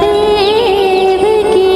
महादेव की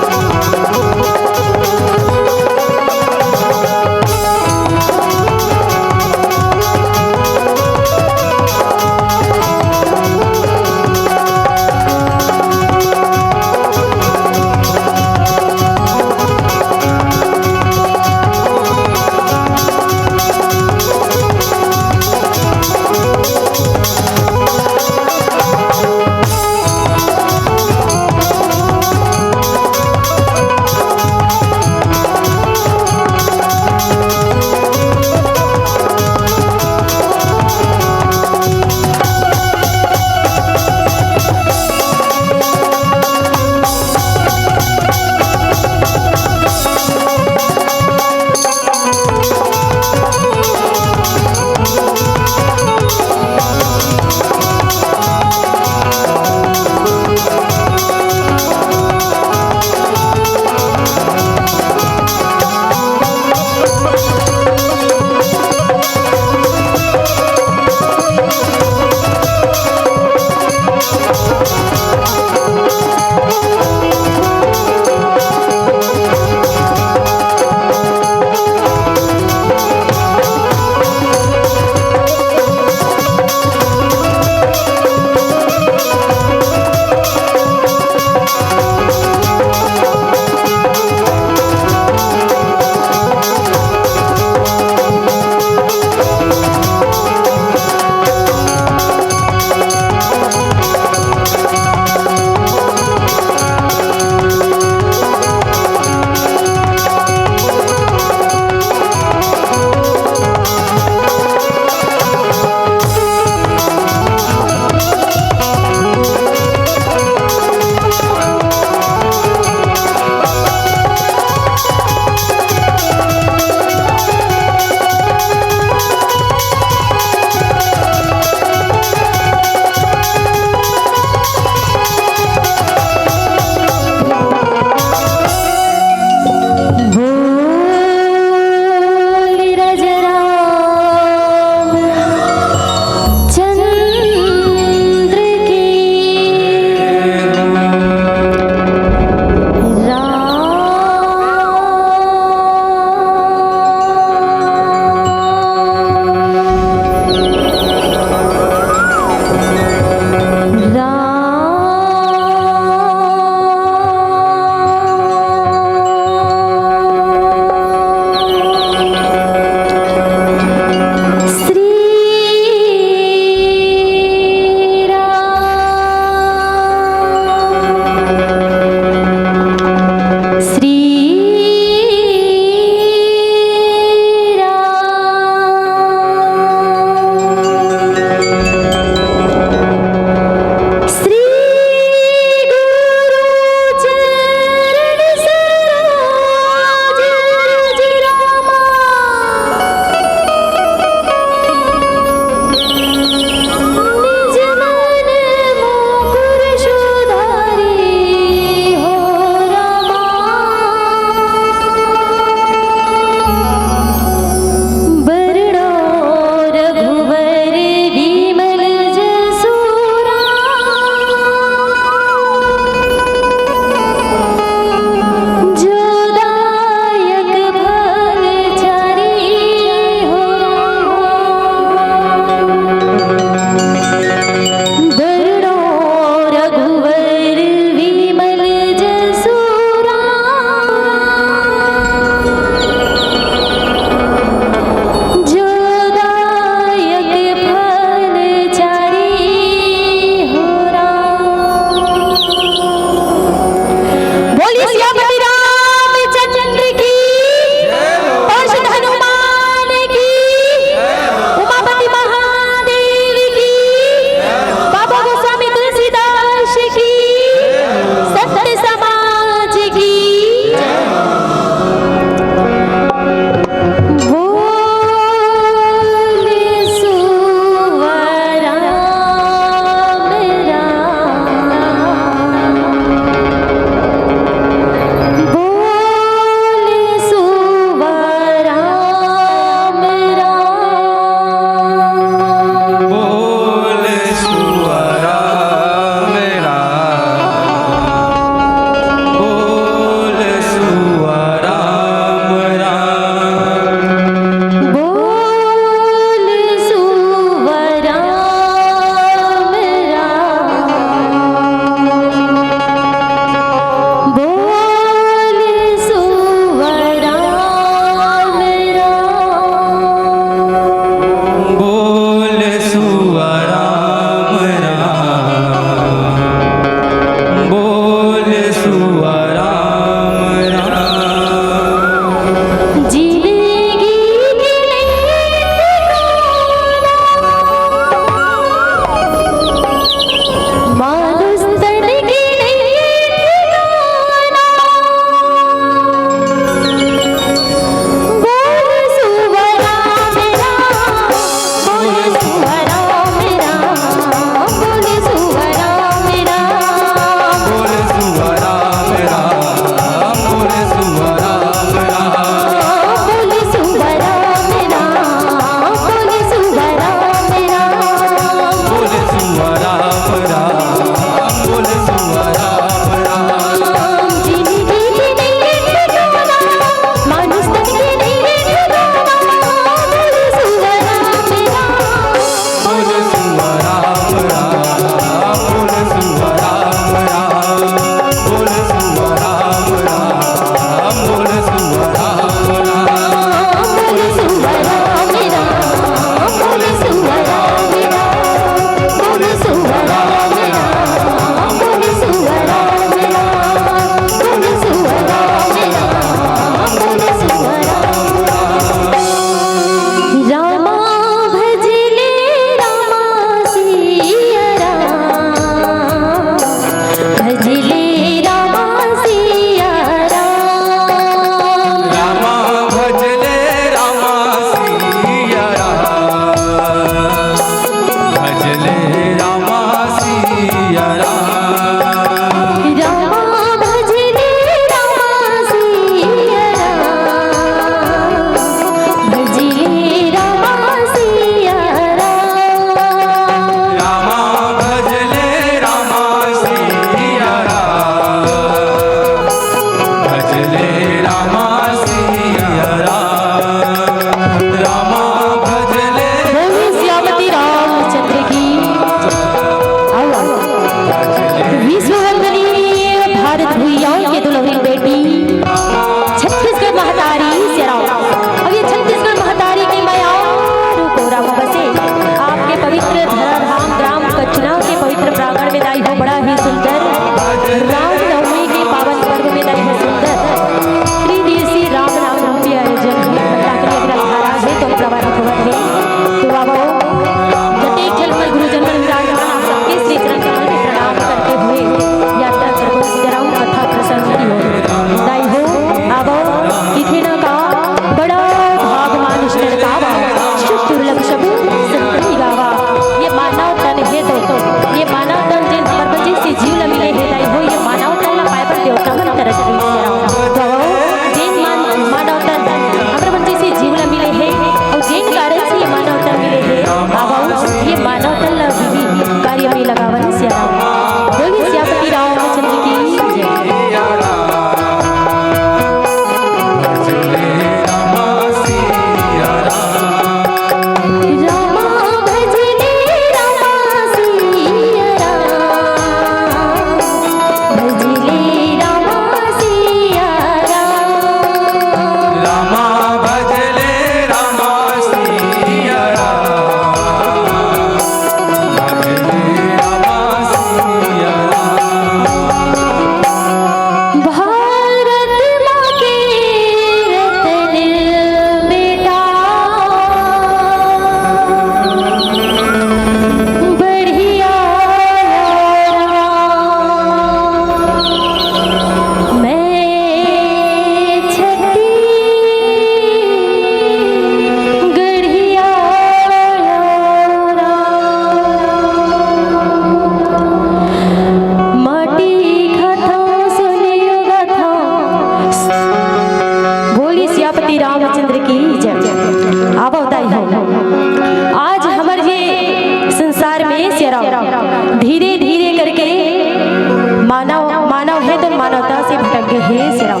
मानव है तो मानवता से भटक गए हे श्री राम।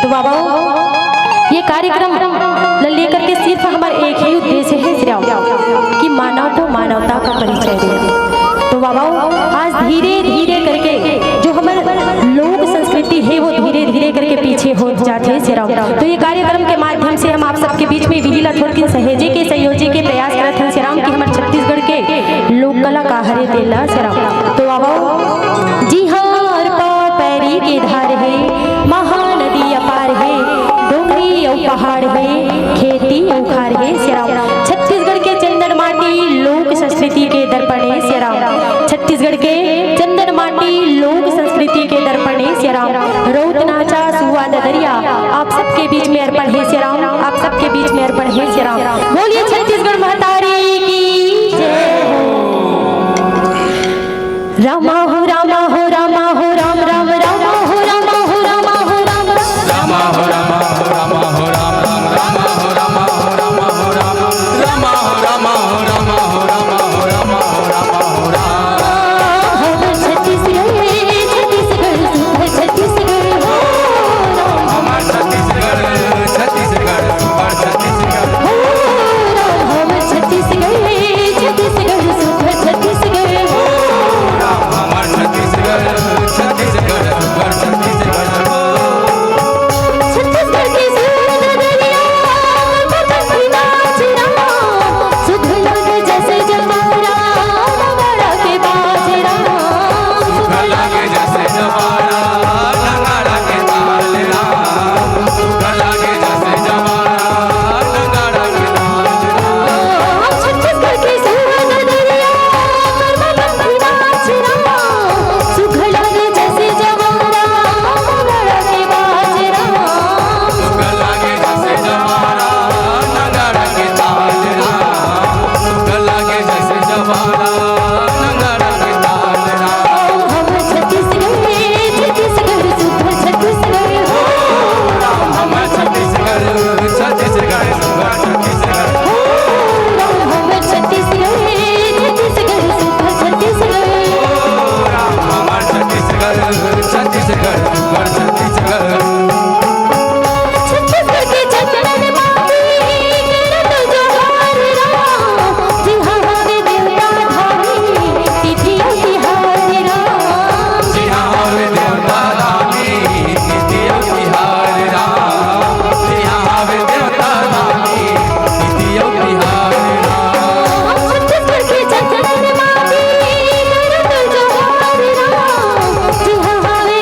तो बाबा ये कार्यक्रम लेकर के सिर्फ हमारा एक ही उद्देश्य है श्री राम कि मानव को मानवता का परिचय दे। तो बाबा आज धीरे धीरे करके जो हमारे लोक संस्कृति है वो धीरे धीरे करके पीछे हो जाते हैं श्री राम। तो ये कार्यक्रम के माध्यम से हम आप सबके बीच में विहिला थोड़किन सहेजे के संयोजी के प्रयास करते हैं श्री राम की हमारे छत्तीसगढ़ के लोक कला का हरे देला श्री राम। तो बाबा जी हाँ पैरी के धार है, महानदी अपार है, डोंगरी और पहाड़ है, खेती और खार है श्री राम। छत्तीसगढ़ के चंदन माटी लोक संस्कृति के दर्पण है श्री राम। छत्तीसगढ़ के चंदन माटी लोक संस्कृति के दर्पण है श्री राम। रौत नाचा सुआ दरिया आप सबके बीच में अर्पण है श्री राम। आप सबके बीच में अर्पण है श्री राम। बोलिए छत्तीसगढ़ महतारी की जय हो। रामा हो रामा हो रामा हो राम राम रामा हो रामा हो रामा हो राम रामा हो रामा हो रामा हो राम राम रामा हो रामा हो रामा हो राम रामा हो रामा हो रामा हो रामा हो रामा हो रामा हो राम। हम छत्तीसगढ़ छत्तीसगढ़ हो हमार छत्तीसगढ़ छत्तीसगढ़ सुपर छत्तीसगढ़ हो हम छत्तीसगढ़ छत्तीसगढ़ सुपर छत्तीसगढ़ हो हमार छत्तीसगढ़ छत्तीसगढ़ सुपर छत्तीसगढ़ हो। छत्तीसगढ़ की सुंदरिया पतंगी नाच रहा सुध लगे जैसे जवारा नगाड़ा के बाज रहा सुध लगे जैसे जवारा नगाड़ा के बाज रहा सुध लगे जैसे जवारा नगाड़ा के बाज रहा। छत्तीसगढ़ की सुंदरिया पतंगी नाच रहा सुध लगे जैसे जवारा नगाड़ा के बाज रहा सुध लगे जैसे जवारा नगाड़ा के बाज रहा सुध लगे जैसे जवारा नगाड़ा के बाज रहा। हम छत्तीसगढ़ छत्तीसगढ़ सुपर छत्तीसगढ़ हो हम छत्तीसगढ़ छत्तीसगढ़ सुपर छत्तीसगढ़ हो हम छत्तीसगढ़ छत्तीसगढ़ सुपर छत्तीसगढ़ हो हमार छत्तीसगढ़ छत्तीसगढ़ सुपर छत्तीसगढ़। छत्तीसगढ़ के चंदन माटी गिरत जोहार राम जी हाँ हवे देवता धामी तिथि तिहार राम जी हाँ हवे देवता धामी तिथि तिहार राम जी हाँ हवे देवता धामी तिथि तिहार राम। छत्तीसगढ़ के चंदन माटी गिरत जोहार राम जी हाँ हवे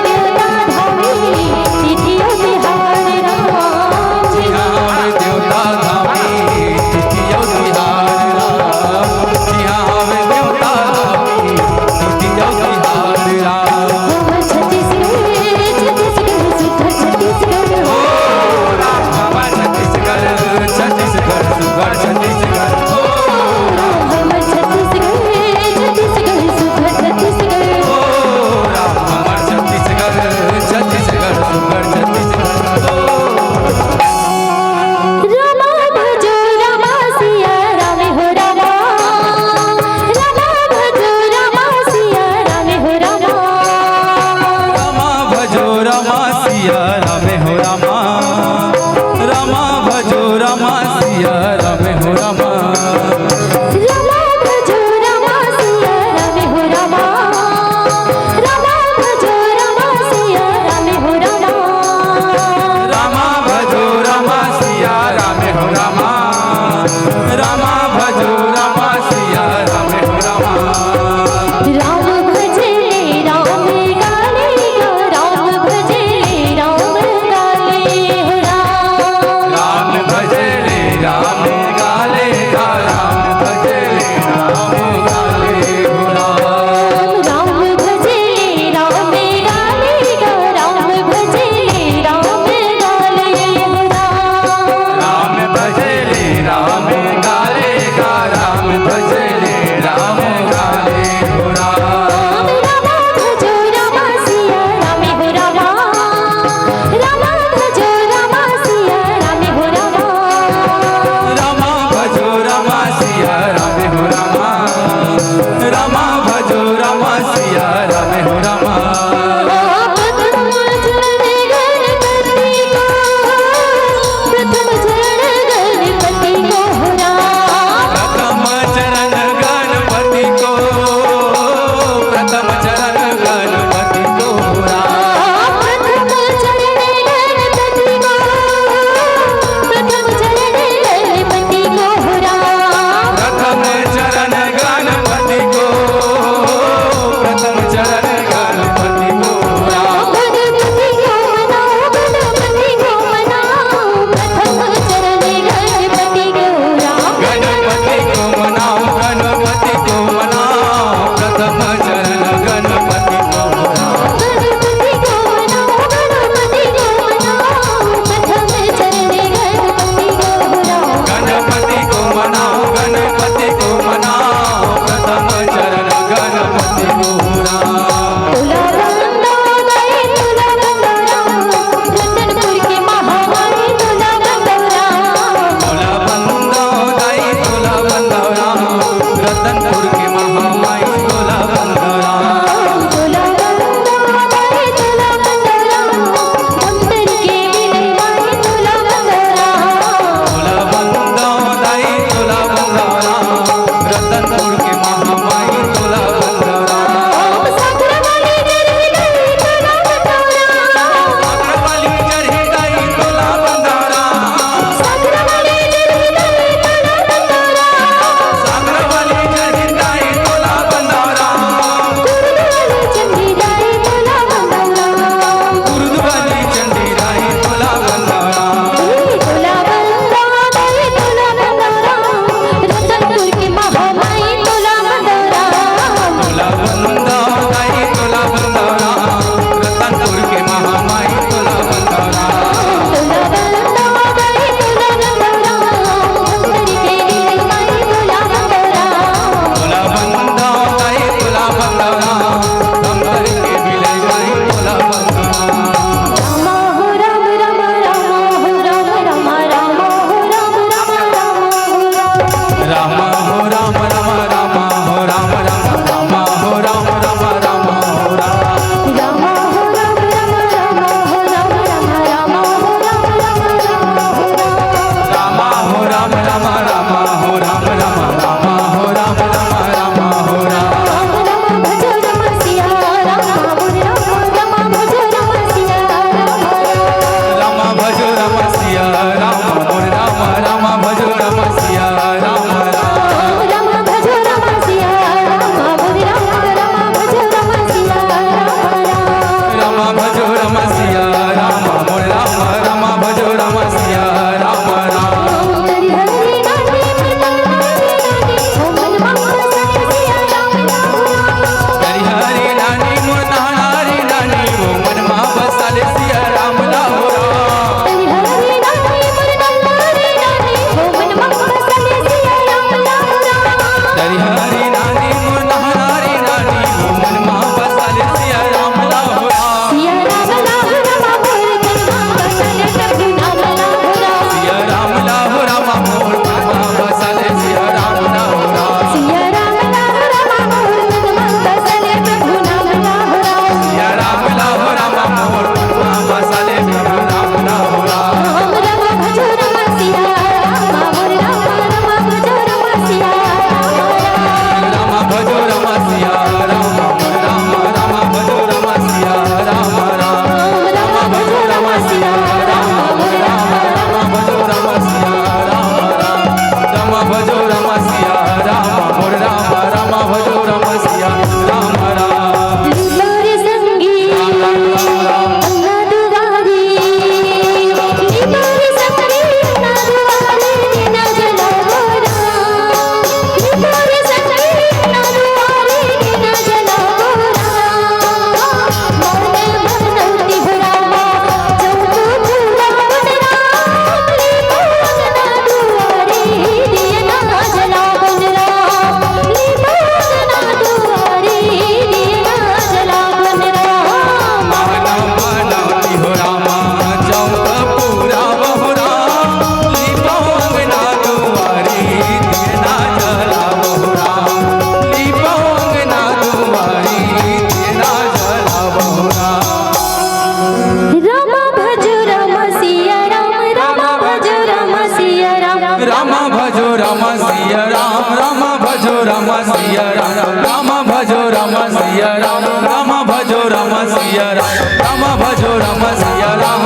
सिया राम राम भजो राम सिया राम भजो राम सिया राम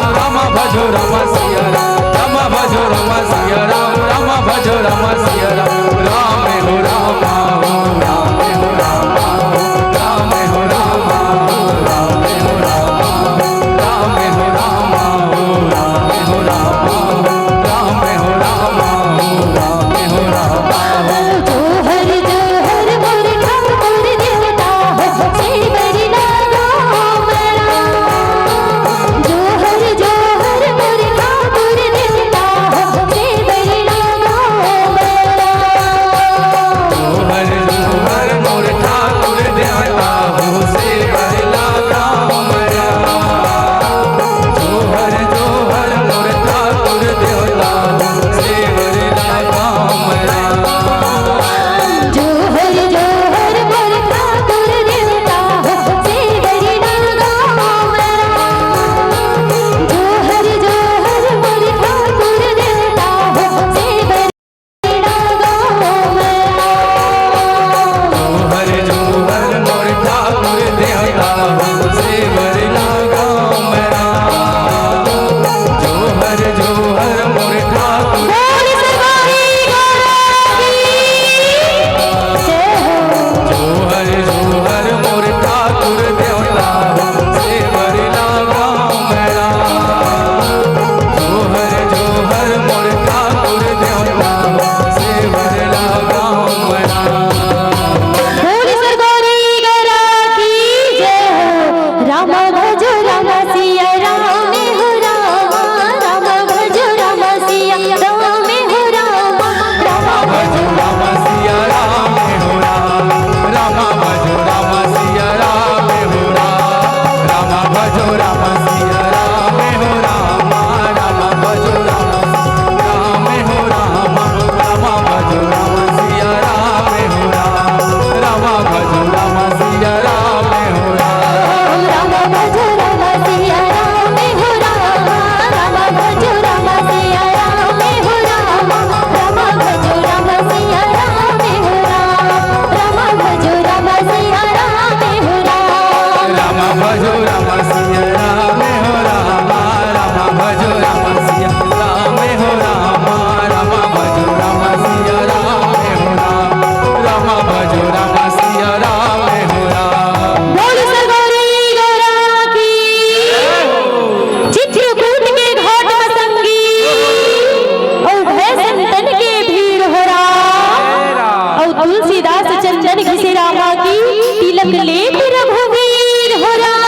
भजो राम सिया राम भजो राम सिया राम भजो राम सिया राम हो राम हो राम हो राम राम हो राम राम हो राम राम हो राम राम हो राम राम हो राम राम हो राम जो हर मोर ठाकुर देवता हो से बड़ी लागा मेरा जो हर मोर ठाकुर देवता हो से बड़ी लागा मेरा जोहर मोर ठाकुर देवता हो से बड़ी लागा मेरा जोहर मोर ठाकुर देवता हो से बड़ी लागा मेरा जो हर मोर ठाकुर देवता हो से बड़ी लागा मेरा जो हर मोर ठाकुर देवता हो से बड़ी लागा मेरा जोहर मोर ठाकुर देवता हो से बड़ी लागा मेरा जोहर मोर ठाकुर जोहर मोर ठाकुर देवता हो से बड़ी लागा मेरा जोहर मोर ठाकुर देवता हो से बड़ी लागा मेरा बोली सरगोरी गरा की जय हो राम भजो राम सिया राम हो राम राम भजो राम सिया राम हो राम राम भजो राम सिया राम हो राम राम भजो राम सिया राम हो राम राम भजो राम सिया राम हो राम राम भजो राम हो राम राम भजो राम सिया राम हो राम राम भजो राम सिया राम हो राम राम भजो राम सिया राम हो राम राम भजो राम सिया राम हो राम राम भजो राम सिया राम हो राम राम भजो राम सिया राम हो राम राम भजो राम सिया राम हो राम राम भजो राम सिया राम हो राम राम भजो राम सिया राम हो राम राम भजो राम सिया राम हो राम बोली सरगोरी गौरा की चित्रकूट के घाट संगी और भय संतन के भीड़ हो राम और तुलसीदास चंदन घिसे रामा की तिलक लेप रघुवीर हो राम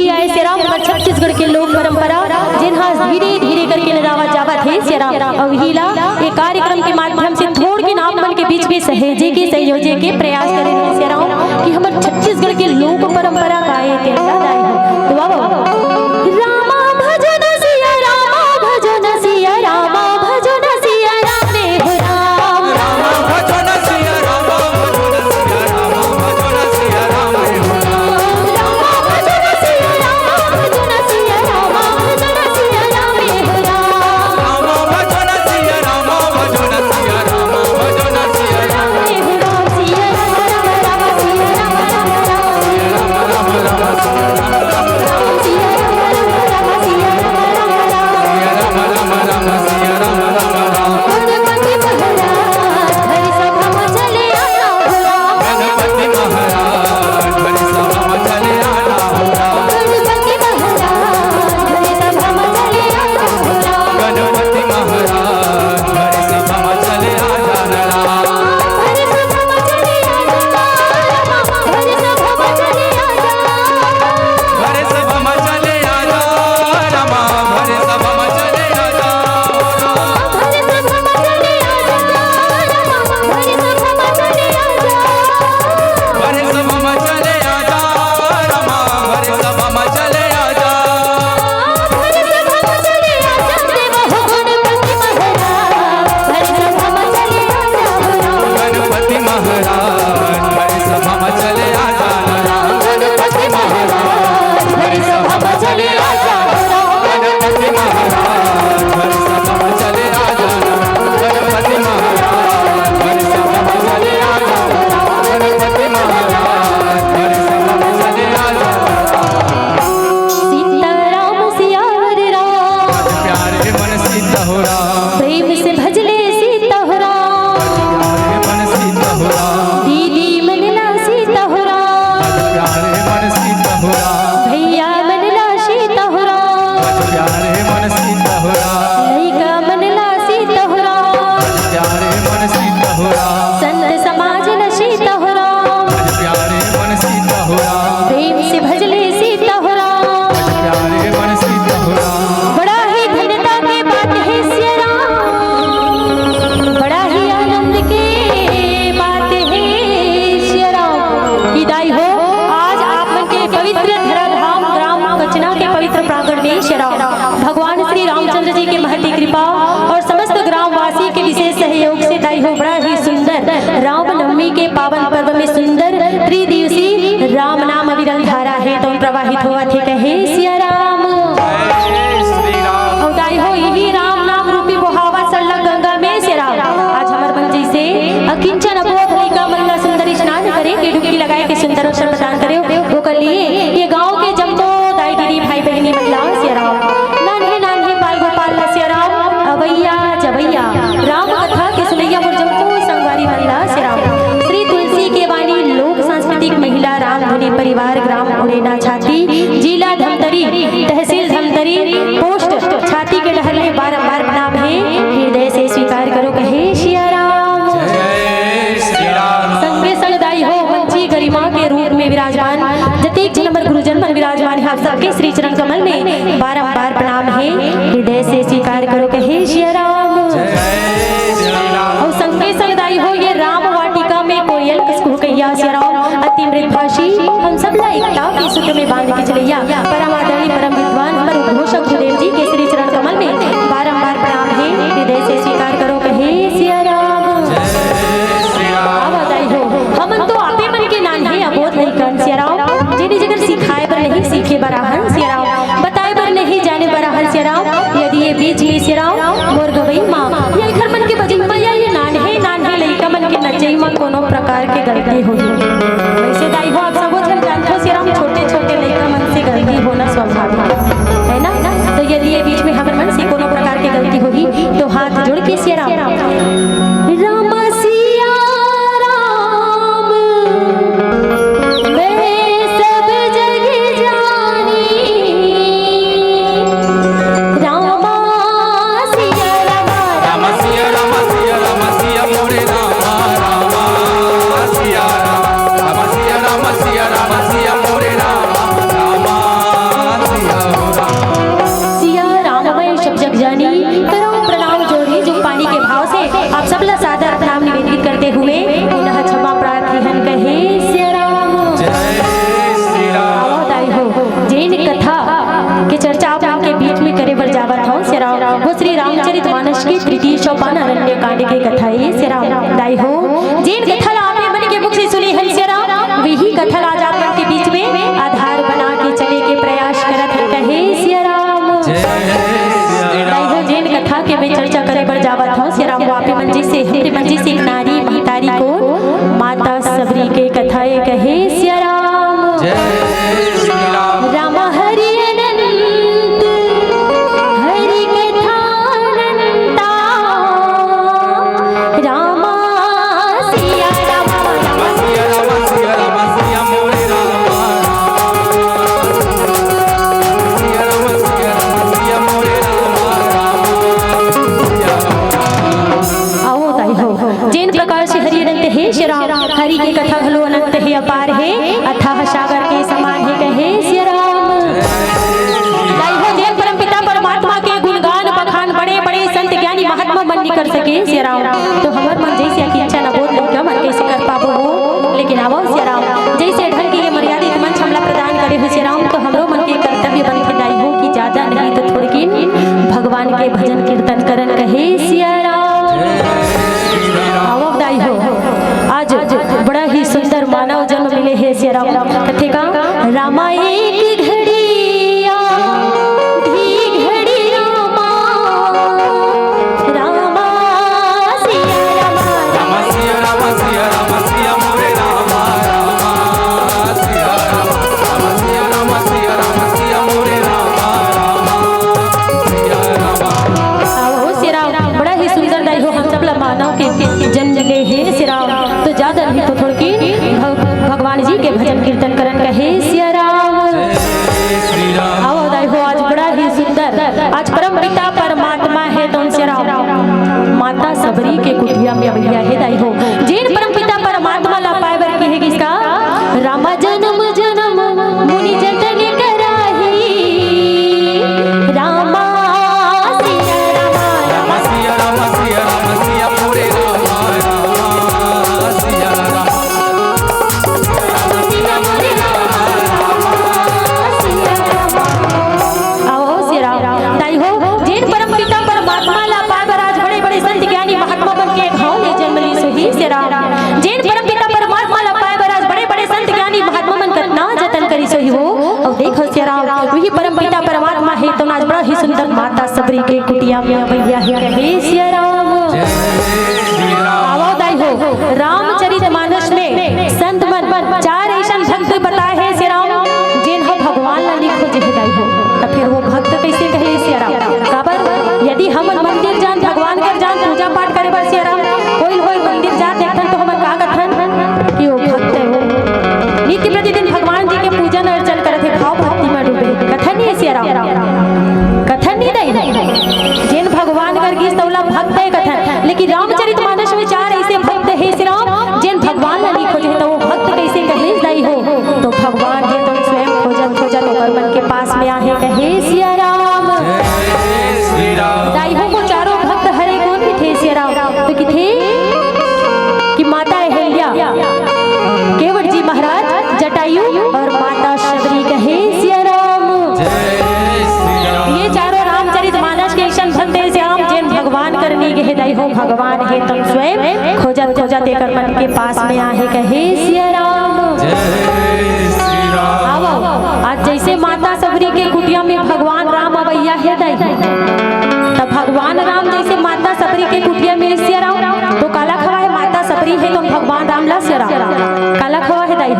यही आए श्री राम हमार छत्तीसगढ़ के लोक परंपरा जिन्हा धीरे धीरे करके लगावा जावत है श्री राम और हिला ये कार्यक्रम के माध्यम से थोड़ के नाम मन के बीच में सहेजे के संयोजे के प्रयास करे श्री राम कि हमार छत्तीसगढ़ के लोक परंपरा गाए के दाई हो तो बाबा रामा भजन सिया रामा भजन सिया रामा भजन सिया रामे हो राम रामा भजन सिया रामा भजन सिया रामा भजन सिया राम हो रामा भजन सिया रामा भजन सिया रामा भजन सिया रामे हो राम रामा भजन सिया रामा भजन सिया रामा भजन सिया राम रामे हो राम सिया राम राम सिया राम राम राम राम सिया राम राम सिया राम सिया राम राम राम सिया राम राम गणपति महाराज हरि सभा में चले आना हो राम गणपति महाराज बड़ी सभा में चले आना हो राम गणपति महाराज हरि सभा में चले आना हो राम गणपति महाराज बड़ी सभा में चले आ जाना राम हरि सभा में चले आना राम हरि सभा में चले आना हरे सभा में चले आ जा रामा हरे सभा में चले आ जा हरि सभा में चले आना राम हरि सभा में चले आना हरे सभा में चले आ जा रामा हरे सभा में चले आ जा हरि सभा में चले आना देव हो गणपति महाराज हरि सभा में चले आना हो राम गणपति महाराज हरे सभा में चले आ जाना राम गणपति महाराज हरि सभा में चले आना हो राम गणपति महाराज हरे सभा में चले आ जाना गणपति महाराज हरे सभा में चले आ जाना गणपति महाराज हरे सभा में चले आ जाना सीताराम सिया हरि राम प्यारे मन सीता हो राम प्रेम से भजले सीता हो राम प्यारे मन सीता हो राम दीदी मनला सीता हो राम प्यारे मन सीता हो राम भैया मनला सीता हो राम प्यारे मन सीता हो राम लइका मनला सीता हो राम प्यारे मन सीता हो राम संत समाज न सीता हो राम प्यारे मन सीता हो राम प्रेम से भजले सीता हो राम प्यारे मन सीता हो राम बड़ा ही धन्यता के बात है सिया राम बड़ा ही आनंद के बात है सिया राम कि दाई हो आज आप मन के पवित्र धराधाम ग्राम कचना के पवित्र प्रांगण में सिया राम भगवान श्री रामचंद्र जी की महती कृपा और समस्त ग्रामवासी के विशेष सहयोग से दाई हो बड़ा ही सुंदर रामनवमी के पावन पर्व में सुंदर त्रिदिवसीय राम नाम अविरल धारा है तो प्रवाहित हुआ थे कहे सिया राम जय श्री राम और दाई हो यही राम नाम रूपी बहावा सल्लग गंगा में से राम आज हमार मन जैसे अकिंचन अबोध लइका मल्ला सुंदर स्नान करे के डुबकी लगाए के सुंदर अवसर प्रदान करे वो कर लिए ये गांव के जम्बो दाई दीदी भाई बहनी मल्ला से राम नान्हे नान्हे बाल गोपाल से राम अवैया जवैया राम कथा के सुनैया और जम्बो संगवारी मल्ला से राम श्री तुलसी के वाणी लोक सांस्कृतिक महिला राम धुनी परिवार ग्राम उड़ेना छाती जिला धमतरी तहसील धमतरी पोस्ट छाती के डहले बारंबार प्रणाम है हृदय से स्वीकार करो कहे सिया राम जय श्री राम संगे संगदाई हो मंची गरिमा के रूप में विराजमान जतेक जनमर गुरुजन मन विराजमान है आप सबके श्री चरण कमल में बारंबार प्रणाम है हृदय से स्वीकार करो कहे सिया राम जय श्री राम और संगे संगदाई हो ये राम वाटिका में कोयल किसको कहिया सिया राम अति मृदभाषी हम सब ला एकता के सूत्र में बांध के चलैया परम आदरणीय परम विद्वान हमारे उद्घोषक गुरुदेव जी के श्री चरण कमल में बारंबार प्रणाम है हृदय से स्वीकार करो कहे सिया राम जय श्री राम बधाई हो हमन तो आपे मन के नान है अबोध नहीं कर सिया राम जेनी जगह सिखाए बर नहीं सीखे बराहन सिया राम बताए बर नहीं जाने बराहन सिया राम यदि ये बीच में सिया राम मोर गवई मां ये घर मन के बजई मां या ये नान है लइका मन के नचई मां कोनो प्रकार के गलती होई वैसे दाई हो आप सब जन जानते हो सिया राम छोटे छोटे लइका मन से गलती होना स्वाभाविक है ना तो यदि ये बीच में हमर मन से कोनो प्रकार की गलती होगी तो हाथ जोड़ के सिया राम राम सिया राम मैं सब जग जानी रामा सिया राम राम सिया राम सिया राम सिया मोरे राम राम सिया राम सिया राम स्थिति सोपान अरण्य कांड के कथा ये श्री राम दाई हो जिन कथा आपने मन के मुख से सुनी है श्री राम वही कथा आज आप मन के बीच में आधार बना के चले के प्रयास करत है कहे श्री राम दाई हो जिन कथा के मैं चर्चा करे पर जावत हूं श्री राम आपे मंजी से हमरे मंजी से एक नारी महतारी को माता सबरी के कथा ये कहे श्री राम राम हरि अनंत हरि कथानंता रामा सिया राम सिया राम सिया राम सिया मोरे रामा सिया राम सिया राम सिया मोरे रामा आओ दाई हो जिन प्रकार से हरि अनंत है श्री राम हरि की कथा भलो अनंत है अपार है अथाह सागर के समान है कहे श्री राम दाई हो जिन परम पिता परमात्मा के गुणगान बखान बड़े बड़े संत ज्ञानी महात्मा मन नहीं कर सके श्री राम तो हमार मन जैसे की इच्छा न बोध नहीं मन कैसे कर पाबो हो लेकिन आवो श्री राम जैसे ढंग के ये मर्यादित मंच हमला प्रदान करे हो श्री राम तो हमरो मन के कर्तव्य बन के दाई हो कि ज्यादा नहीं तो थोड़ी भगवान के भजन कीर्तन करन कहे श्री राम आवो दाई हो आज बड़ा ही सुंदर मानव जन्म मिले है श्री राम कथे का रामा एक घड़िया धी घड़ी रामा रामा सिया राम सिया राम सिया राम सिया मोरे रामा रामा सिया राम सिया राम सिया राम सिया मोरे रामा रामा सिया राम आओ श्री राम बड़ा ही सुंदर दाई हो हम सब ला मानव के जन्म मिले है श्री राम तो ज्यादा नहीं तो थोड़ी भगवान जी के भजन कीर्तन करन कहे श्री राम आओ दाई हो आज बड़ा ही सुंदर आज परम पिता परमात्मा है तो श्री राम माता सबरी के कुटिया में भैया है दाई हो जिन परम पिता परमात्मा ला पाए बर की है किसका रामा जन्म जन्म मुनि जतन कराही रामा सिया राम राम सिया राम सिया राम सिया मोरे रामा रामा सिया राम सिया मोरे आओ श्री राम दाई हो जिन परम पिता परमात्मा ला पाए आज बड़े बड़े संत ज्ञानी महात्मा बन के भाव ले जन्म ली सही श्री राम जिन परम पिता परमात्मा ला पाए आज बड़े बड़े संत ज्ञानी महात्मा बन कितना जतन करी सही हो और देखो श्री राम वही परम पिता परमात्मा है तो आज बड़ा ही सुंदर माता सबरी के कुटिया में भैया है कहे श्री राम आओ दाई हो रामचरितमानस में संत मन चार ऐसा भक्त बताए हैं श्री राम जिन हो भगवान ला लिखो जे दाई हो तो फिर वो भक्त कैसे कहले श्री राम काबर यदि हम मंदिर जान भगवान कर जान पूजा पाठ करे बर श्री राम कोई होय मंदिर जा देखन तो हमन का कथन कि वो भक्त है वो नित्य प्रतिदिन भगवान जी के पूजन अर्चन करत है भाव भक्ति में डूबे कथन नहीं श्री राम कथन नहीं दाई जिन भगवान कर गीत तौला भक्त है कथन लेकिन रामचरितमानस में चार ऐसे भक्त है श्री राम जिन भगवान ला लिखो जे तो वो भक्त कैसे कहे दाई हो तो भगवान है तो स्वयं खोजत खोजत ओकर मन के पास में आहे कहे श्री राम श्री राम दाई हो को चारों भक्त हरे कौन भी थे श्री राम तो कि थे कि माता अहिल्या केवट जी महाराज जटायु और माता सबरी कहे श्री राम ये चारों रामचरितमानस के ऐसा भक्त है श्री राम जिन भगवान करनी के दाई हो भगवान है तुम स्वयं खोजत खोजत एकर मन के पास में आहे कहे श्री राम आओ आज जैसे माता सबरी के कुटिया में भगवान राम अवैया है दाई तब भगवान राम जैसे माता सबरी के कुटिया में श्री राम तो काला खवा है माता सबरी है तो भगवान राम ला श्री राम काला खवा है दाई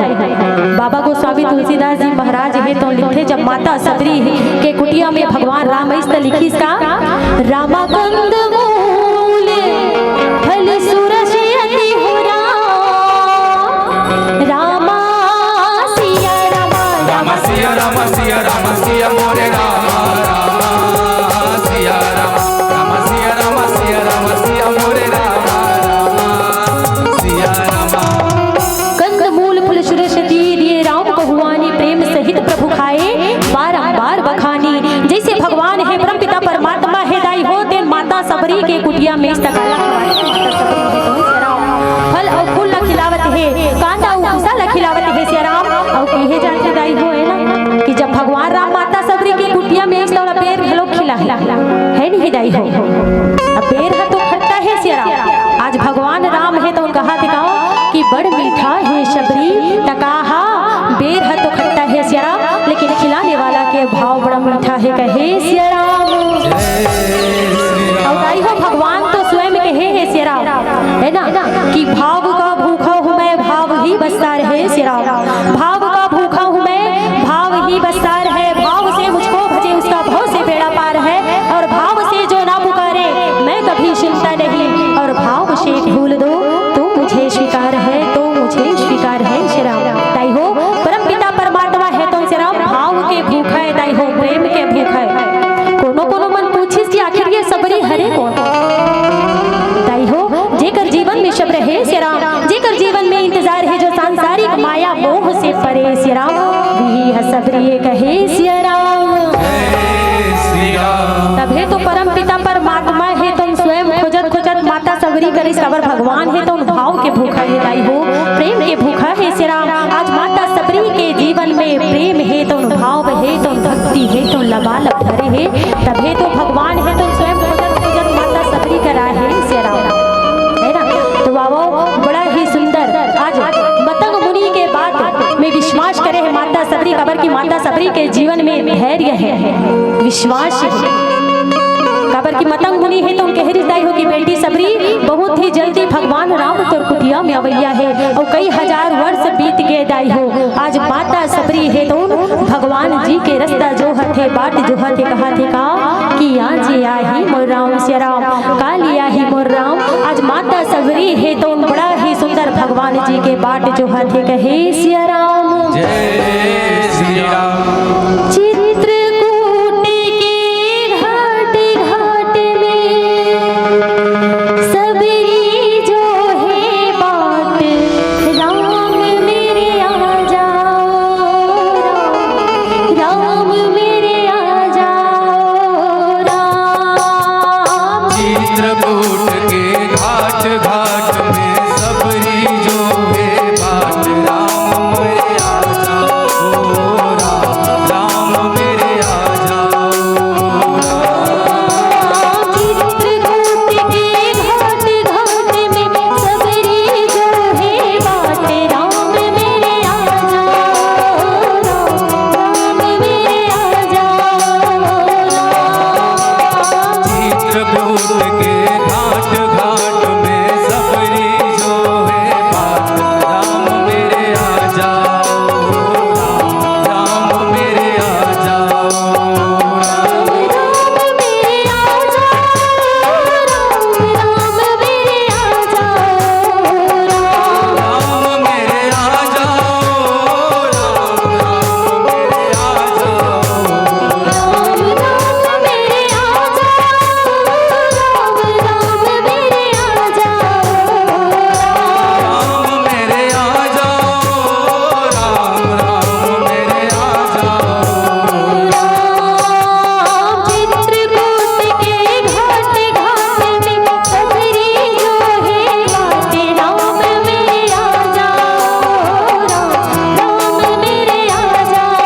बाबा गोस्वामी तुलसीदास जी महाराज है तो लिखे जब माता सबरी के कुटिया में भगवान राम इस तरह लिखी इसका रामा कंद मूल फल सूरज अति हो रामा सिया राम सिया राम सिया राम सिया मोरे रामा रामा सिया राम सिया राम सिया राम सिया मोरे रामा रामा सिया राम कंद मूल फल सूरज दिए राम बहुआनी प्रेम सहित प्रभु खाए बारंबार बखानी जैसे भगवान है परम पिता परमात्मा है दाई हो तेन माता सबरी के कुटिया में काला फल और फूल ला खिलावत है कांदा और भूसा ला खिलावत है श्री राम और कहे जाते दाई हो है ना कि जब भगवान राम माता सबरी के कुटिया में पेड़ घलो खिला है नहीं दाई हो। अब बेर है तो खट्टा है सिया राम। आज भगवान राम है तो कहा दिखाओ कि बड़ मीठा है शबरी टकाहा। बेर है तो खट्टा है सिया राम, लेकिन खिलाने वाला के भाव बड़ा मीठा है कहे सिया राम। और दाई हो भगवान तो स्वयं कहे है सिया राम, है ना कि भाव का भूखा हूँ मैं भाव ही बसता रहे सिया राम। भाव का भूखा हूँ मैं भाव ही बसता रहे। भाव से मुझको भजे उसका भाव से बेड़ा पार है। और भाव से जो ना पुकारे मैं कभी सुनता नहीं। और भाव से भूल दो तो मुझे स्वीकार है, तो मुझे स्वीकार है श्री राम। ताई हो परम पिता परमात्मा है तो श्री राम भाव के भूखा है। ताई हो प्रेम के भूखा है। कोनो कोनो मन पूछिस कि आखिर ये सबरी हरे कौन। ताई हो जेकर जीवन में शब्द है श्री राम, जेकर जीवन में इंतजार है जो सांसारिक माया मोह से परे श्री राम, वही है सबरी कहे श्री राम। तबे तो परम पिता परमात्मा है तुम स्वयं खोजत खोजत माता सबरी करी सबर भगवान है तो उन भाव के भूखा है। ताई हो प्रेम के भूखा है श्री राम। आज माता सबरी के जीवन में प्रेम है तो उन भाव है तो भक्ति है तो लबालब भरे है। तबे तो भगवान है तो स्वयं खोजत खोजत माता सबरी करा है श्री राम, है ना। तो बाबा बड़ा ही सुंदर आज मतंग मुनि के बाद में विश्वास करे है माता सबरी खबर की माता सबरी के जीवन में धैर्य है, विश्वास है। खबर की मतंग मुनि है तो कह रही हो कि बेटी सबरी बहुत ही जल्दी भगवान राम तोर कुटिया में अवैया है। और कई हजार वर्ष बीत गए दाई हो। आज माता सबरी है तो भगवान जी के रास्ता जो हथे बाट जो हथे कहा थे का कि आज आही मोर राम सिया राम का लिया ही मोर राम। आज माता सबरी है तो बड़ा ही सुंदर भगवान जी के बाट जो हथे कहे सिया राम। जय श्री राम। चित्रकूट के घाट घाट में सबरी जो है बाट राम मेरे आ जाओ राम, राम मेरे आ जाओ। चित्रकूट के घाट घाट में सबरी जो है बाट राम मेरे आ जाओ, राम मेरे आ जाओ। चित्रकूट के घाट घाट में सबरी जो है बाट राम मेरे आ जाओ राम, राम मेरे आ जाओ। राम मेरे आ जाओ, राम मेरे आ जाओ। राम मेरे आ जाओ राम, राम मेरे आ जाओ। राम राम मेरे आ जाओ, राम मेरे आ जाओ। राम मेरे आ जाओ राम, राम मेरे आ जाओ। राम चित्रकूट के घाट घाट में सबरी जो है बाट राम मेरे आ जाओ, राम मेरे आ जाओ।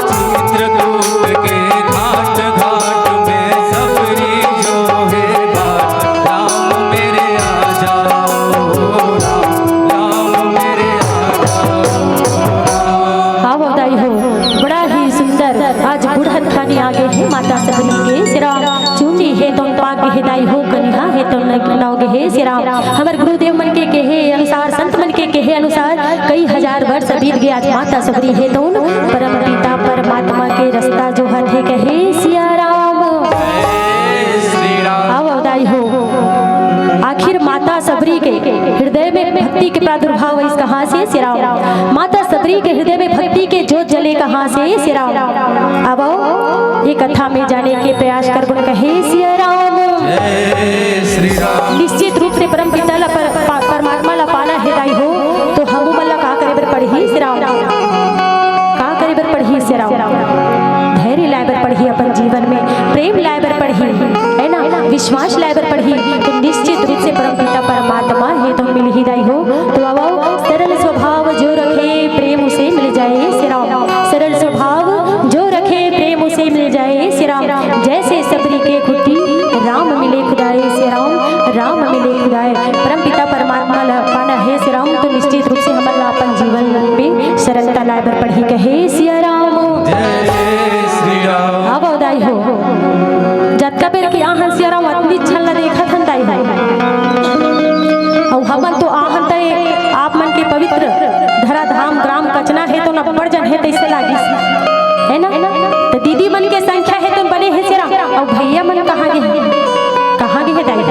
चित्रकूट के घाट घाट में सबरी जो है बाट राम मेरे आ जाओ राम, राम मेरे आ जाओ। हाँ बधाई हो बड़ा ही सुंदर आज बुढ़त खानी आगे है माता सबरी के श्री राम। चूंडी है तो पाग है दाई हो कन्हा है तो नौगे है श्री राम। हमारे गुरुदेव मन के कहे अनुसार संत मन के कहे अनुसार कई हजार वर्ष बीत गए। आज माता सबरी है तो परम पिता परमात्मा के रास्ता जो हथे कहे सिया राम। जय श्री राम। हाँ बधाई हो आखिर माता सबरी के हृदय में भक्ति के प्रादुर्भाव इस कहाँ से श्री राम। माता सबरी के हृदय में भक्ति के ज्योत जले कहाँ से श्री राम। अब आओ ये कथा में जाने के प्रयास कर गुण कहे श्री राम। जय श्री राम। निश्चित रूप से परम पिता ला परमात्मा ला पाना है दाई हो तो हम मल्ला का करे बर पढ़ी श्री राम, का करे बर पढ़ी श्री राम। धैर्य लाए बर पढ़ी अपन जीवन में, प्रेम लाए बर पढ़ी है ना, विश्वास लाए बर पढ़ी तो निश्चित रूप से परम पिता परमात्मा है तो मिल ही दाई हो। तो अब सरल स्वभाव जो रखे प्रेम उसे मिल जाए श्री राम। सरल स्वभाव जो रखे प्रेम है ना। तो दीदी मन के संख्या है तो बने है सिरा और भैया मन कहाँ गए है दाई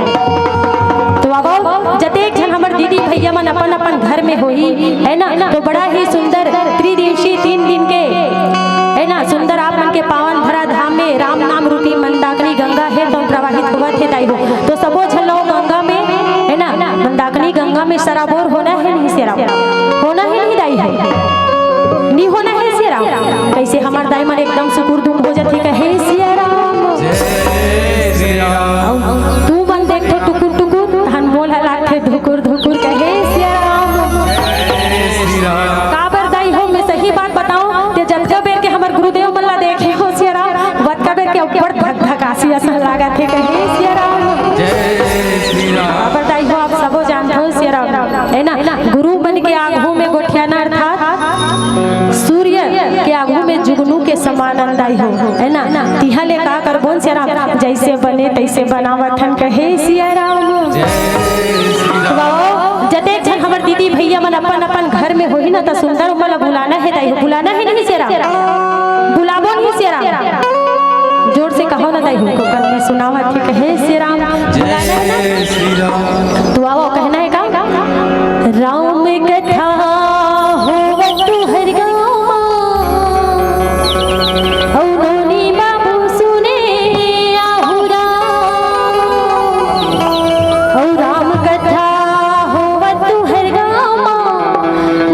तो अब जतेक जन हमर दीदी भैया मन अपन अपन घर में होई है ना। तो बड़ा ही सुंदर त्रिदिवसीय 3 दिन के है ना सुंदर आप मन के पावन भरा धाम में राम नाम रूपी मंदाकिनी गंगा है तो प्रवाहित हुआ थे दाई हो। तो सबो झन लोग गंगा में है ना मंदाकिनी गंगा में सराबोर होना है नहीं सिरा होना है नहीं दाई है नहीं होना है सिरा। कैसे हमार दाई मन एकदम सुकुर दुम हो जाती कहे सिया राम तू मन देखो टुकुर टुकुर हन मोल लाखे धुकुर धुकुर कहे सिया राम काबर दाई हो। मैं सही बात बताऊं ते जलका बेर के हमर गुरुदेव मल्ला देखे हो सिया राम वतका बेर के ऊपर धक धकासी असन लागा थे कहे सिया राम काबर दाई हो। आप सबो जानते हो सिया राम है ना गुरु बन के आगू में गोठियाना अर्थात सूर्य के आगू में जुगनू के समान अंदाई हो है ना। तिहा ले का कर बोल सिया राम जैसे बने तैसे बनावथन कहे सिया राम। जते जन हमर दीदी भैया मन अपन अपन घर में होई ना तो सुंदर उमल बुलाना है दाई बुलाना है नहीं सिया राम बुलाबो नहीं सिया राम जोर से कहो ना दाई को कल में सुनावत है कहे सिया राम बुलाना है तो आओ कहना है का राम कथा हो तू हर गाँव औरोनी बाबू सुने आहुरा और राम कथा हो तू हर गाँव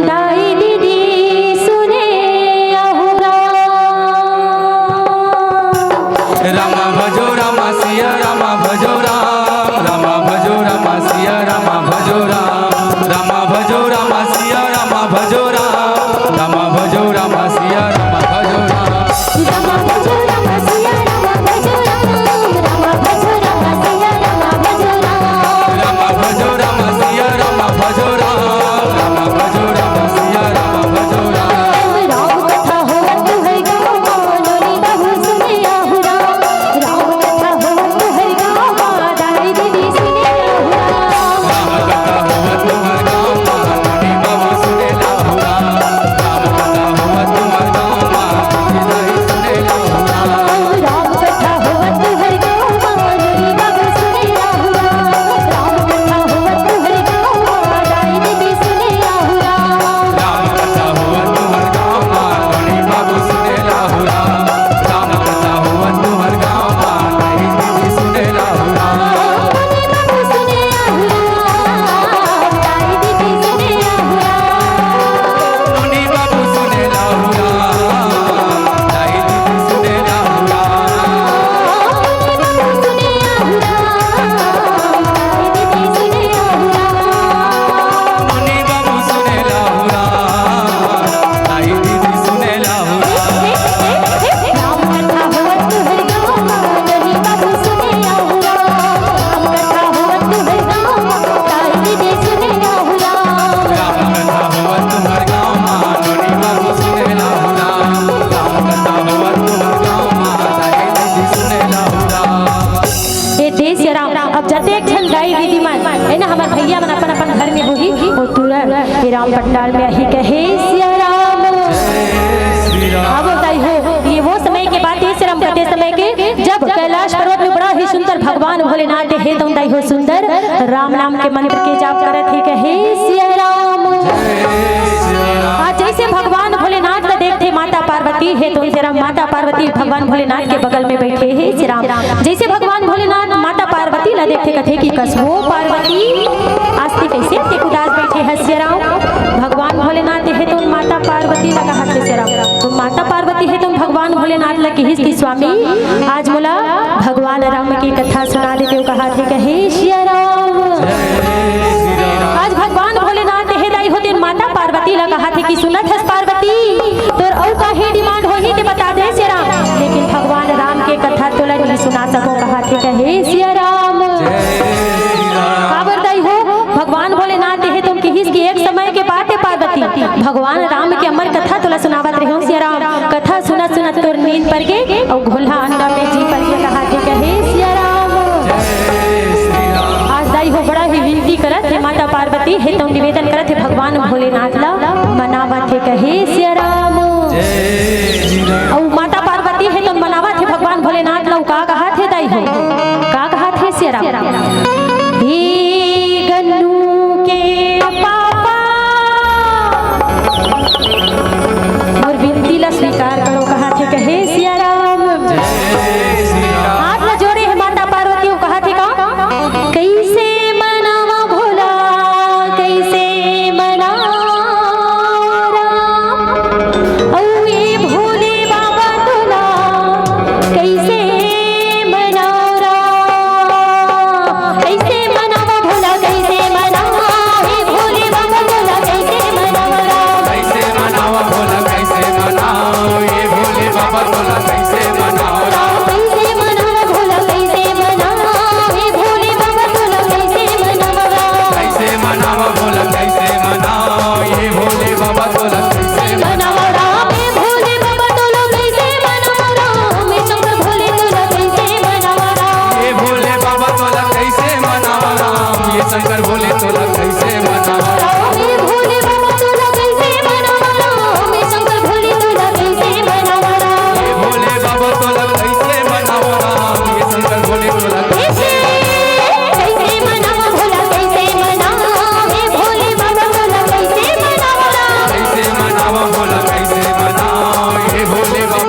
दाई दीदी सुने आहुरा। रामा भजो रामा सिया रामा भजो रामा भजो रामा सिया रामा भजो रामा भजो रामा सिया रामा भजो रामा भजो रामा सिया रामा भजो रामा भजो रामा सिया रामा भजो रामा भजो रामा सिया रामा भजो रामा भजो रामा सिया रामा भजो रामा भजो रामा सिया रामा भजो राम कथा हो तू है गाँव लोली बाबू सुने आहुरा राम कथा हो तू है गाँव दाई दीदी सुने आहुरा राम कथा हो तुम्हार गाँव लोली बाबू सुने लाहुरा राम कथा हो तुम्हार गाँव दाई सुने लाहुरा राम कथा हो तू है गाँव लोली बाबू सुने आहुरा राम कथा हो तू है गाँव दाई दीदी सुने आहुरा राम कथा हो तुम्हार गाँव लोली बाबू सुने लाहुरा राम कथा हो तुम्हार गाँव दाई दीदी सुने लाहुरा बाबू सुने आहुरा दाई दीदी सुने आहुरा लोली बाबू सुने लाहुरा दाई दीदी सुने लाहुरा बाबू सुने आहुरा दाई दीदी सुने आहुरा लोली बाबू सुने लाहुरा दाई दीदी सुने लाहुरा राम कथा हो तू है गाँव लोली बाबू सुने आहुरा राम कथा हो तू है गाँव दाई दीदी सुने आहुरा राम कथा हो तुम्हार गाँव लोली बाबू सुने लाहुरा राम कथा हो तुम्हार गाँव दाई दीदी सुने लाहुरा ए देश या राम अब जते छन दाई दीदी मन है ना हमार भैया मन अपन अपन घर में होही वो तुरंत ये राम पंडाल में ही कहे सिया राम। श्री राम अब दाई हो ये वो समय के बात है सिरम करते समय के जब कैलाश पर्वत में बड़ा ही सुंदर भगवान भोलेनाथ है तो दाई हो सुंदर राम नाम के मंत्र के जाप करत ही कहे सिया राम। आज जैसे भगवान भोलेनाथ का देखते माता पार्वती है तो उनसे राम माता पार्वती भगवान भोलेनाथ के बगल में बैठे हैं श्री राम। जैसे भगवान भोलेनाथ माता पार्वती ला देखते कथे कि कसहो पार्वती आस्ते कैसे ते उदास बैठे हैं श्री राम। भगवान भोलेनाथ है तो माता पार्वती लगा हाथ से श्री राम तो माता पार्वती है तो भगवान भोलेनाथ लगे ही कि स्वामी आज मोला भगवान राम की कथा सुना देते हो कहा थे कहे श्री राम। आज भगवान भोलेनाथ है दाई होते माता पार्वती लगा कहा थे कि सुनत है पार्वती तोर और का ही डिमांड होही ते बता दे श्री राम लेकिन भगवान राम के कथा तोला नहीं सुना सको कहा थे कहे श्री राम। काबर दाई हो भगवान भोलेनाथ है तुम की एक समय के बात है पार्वती भगवान राम के अमर कथा तोला सुनावत रहे हो श्री राम। कथा सुनत सुनत तोर नींद पर गे और घोल्हा अंडा में जी पर के कहा थे कहे श्री राम। आज दाई हो बड़ा ही विनती करत है माता पार्वती है तो निवेदन करत है भगवान भोलेनाथ ला मनावत है कहे श्री राम। और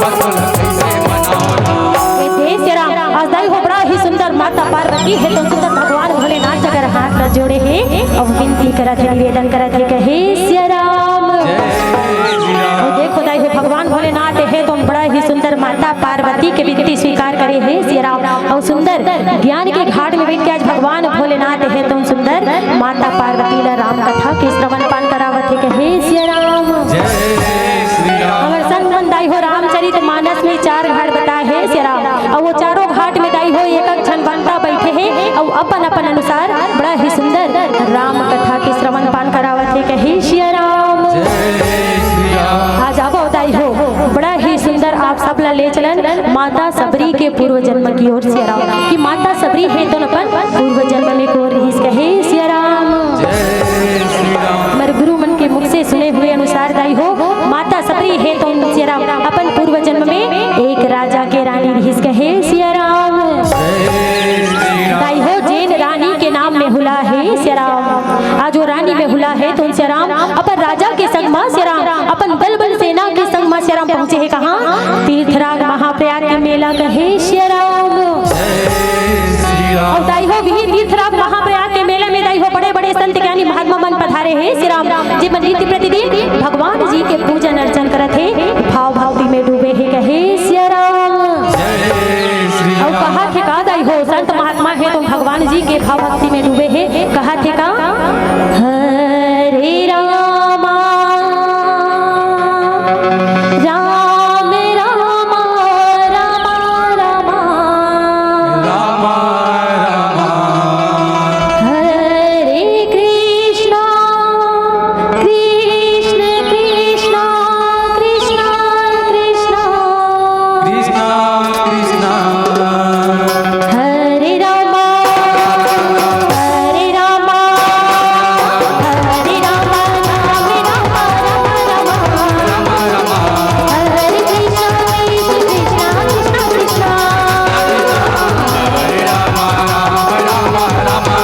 बसुल कैसे मनावला। हे श्री राम आज दाई हो बड़ा ही सुंदर माता पार्वती है तो सुंदर भगवान भोलेनाथ अगर हाथ न जोड़े है और विनती करत है निवेदन करत है कहे श्री राम। और देखो दाई हो भगवान भोलेनाथ है तो बड़ा ही सुंदर माता पार्वती के विनती स्वीकार करे है श्री राम। और सुंदर ज्ञान के घाट में बैठ के आज भगवान भोलेनाथ है तो सुंदर माता पार्वती ला राम कथा के श्रवण पान करावत है कहे श्री राम। हमारे संत दाई हो रामचरित मानस में 4 घाट बताए है श्री राम और वो चारों घाट में दाई हो एक क्षण बनता बैठे हैं और अपन अपन अनुसार बड़ा ही सुंदर राम कथा के श्रवण पान करावत है कहे श्री राम। आज आवो दाई हो बड़ा ही सुंदर आप सब ला ले चलन माता सबरी के पूर्व जन्म की ओर श्री राम कि माता सबरी है तो अपन पूर्व जन्म में को रहीस कहे श्री राम। हमारे गुरु मन के मुख से सुने हुए अनुसार दाई हो माता सबरी है तो श्री राम अपन पूर्व जन्म में एक राजा के रानी रहीस कहे श्री राम। दाई हो जैन रानी के नाम में हुला है श्री राम। आज वो रानी में हुला है तो श्री राम अपन राजा के संग में श्री राम अपन बल बल सेना के संग में श्री राम पहुंचे है कहाँ तीर्थराज महाप्रयाग के मेला कहे श्री राम। और दाई हो भी तीर्थराज महाप्रयाग के मेले में दाई हो बड़े बड़े संत ज्ञानी महात्मा मन पधारे हैं श्री राम जी मन नित्य प्रतिदिन भगवान जी के पूजन अर्चन करत है भाव भक्ति में डूबे है कहे श्री राम। और कहा थे का दाई हो संत महात्मा है तो भगवान जी के भाव भक्ति में डूबे है कहा थे का हरे रामा राम राम राम राम हरे कृष्णा कृष्ण कृष्ण कृष्ण कृष्ण हरे रामा हरे रामा हरे रामा राम राम राम राम हरे कृष्ण कृष्ण कृष्ण कृष्ण हरे रामा राम राम राम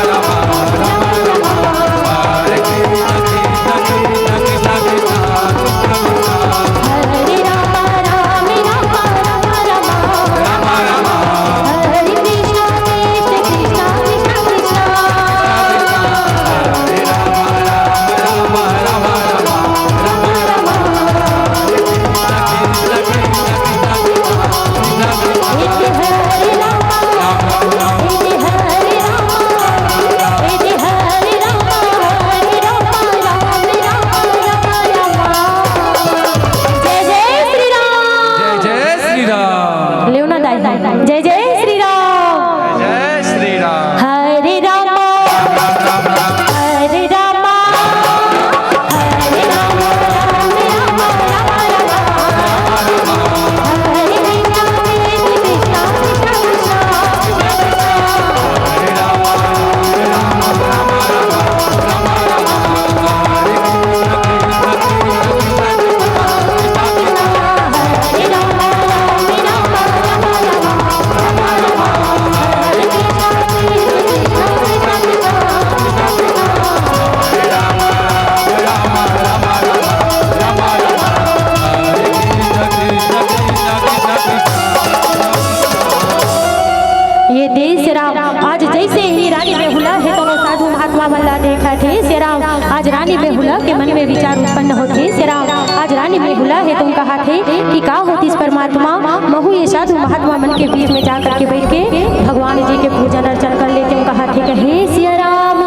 हरे कृष्ण कृष्ण कृष्ण कृष्ण इति हरे रामा इति हरे रामा इति हरे रामा हरे रामा राम राम राम जय जय श्री राम। जय श्री राम। लेवना दाई जय जय श्री राम। जय श्री राम। हरे रामा हरे रामा हरे रामा राम राम राम हरे कृष्ण कृष्ण कृष्ण हरे रामा राम ये देश राम आज जैसे ही रानी बेहुला है दोनों साधु महात्मा मल्ला देखा थे श्री राम आज रानी बेहुला के मन में विचार उत्पन्न होते श्री राम आज रानी बेहुला है तुम कहा थे कि का होती इस परमात्मा महु ये साधु महात्मा मन के बीच में जाकर के बैठ के भगवान जी के पूजन अर्चन कर लेते तुम कहा थे कहे श्री राम।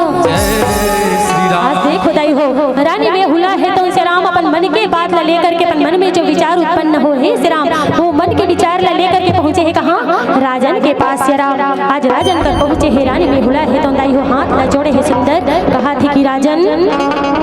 आज देखो दाई हो रानी बेहुला है तो श्री राम अपन मन के बात ला लेकर के अपन मन में जो विचार उत्पन्न हो है श्री राम वो मन के विचार ला लेकर के पहुंचे है कहाँ राजन के पास श्री राम आज राजन तक पहुंचे है रानी बेहुला है तो दाई हो हाथ न जोड़े है सुंदर कहा थी कि राजन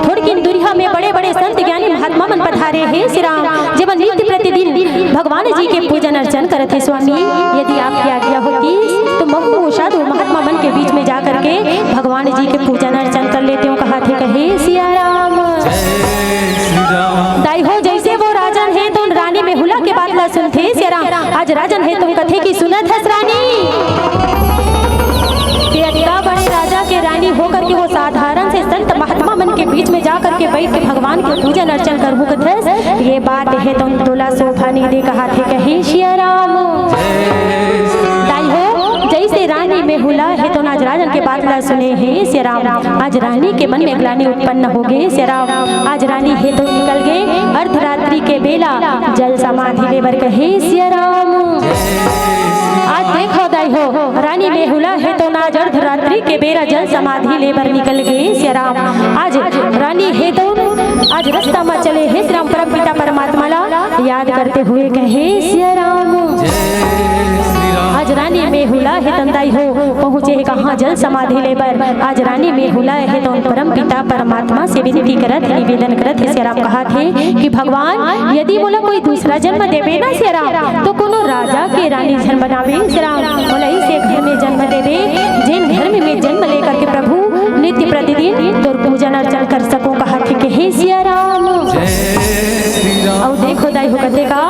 थोड़ी की दुनिया में बड़े बड़े संत ज्ञानी महात्मा मन पधारे है श्री राम जब नित्य प्रतिदिन भगवान जी के पूजन अर्चन करते स्वामी यदि आपकी आज्ञा होती तो महु साधु महात्मा मन के बीच में जाकर के भगवान जी के पूजन अर्चन कर लेते हो कहा थे कहे सिया राम। दाई हो जैसे वो राजन है तो रानी बेहुला के बात ला सुनते सिया राम आज राजन है तुम कथे की सुनत है रानी कि अतः बड़े राजा के रानी होकर के वो साधारण से संत महात्मा मन के बीच में जाकर करके बैठ के भगवान के पूजन अर्चन करहु कथस। ये बात है तो तोला सोफा नहीं दे कहा थे कहे सिया राम। दाई हो जैसे रानी में हुला है तो आज राजन के बात ला सुने हे सिया राम। आज रानी के मन में ग्लानि उत्पन्न हो गए सिया राम। आज रानी है तो निकल गए अर्धरात्रि के बेला जल समाधि लेबर कहे सिया राम। आज देखो दाई हो रानी बेहुला है तो आज अर्धरात्रि के बेरा जल समाधि लेबर निकल गए सिया राम। आज रानी है तो आज रास्ता में चले हे श्री राम परम पिता परमात्मा ला याद करते हुए कहे सिया राम। आज रानी बेहुला है तंदाई हो पहुँचे कहाँ जल समाधि लेबर। आज रानी बेहुला है तो परम पिता परमात्मा से विनती करत निवेदन करत है सिया राम। कहा थे कि भगवान यदि बोला कोई दूसरा जन्म देवे ना सिया राम तो कोनो राजा के रानी जन्म बनावे सिया राम। बोला इसे घर में जन्म देवे जिन घर में जन्म लेकर के प्रभु नित्य प्रतिदिन तोर पूजन अर्चन कर सको। कहा थे कि हे सिया राम। और देखो दाई हो कहते का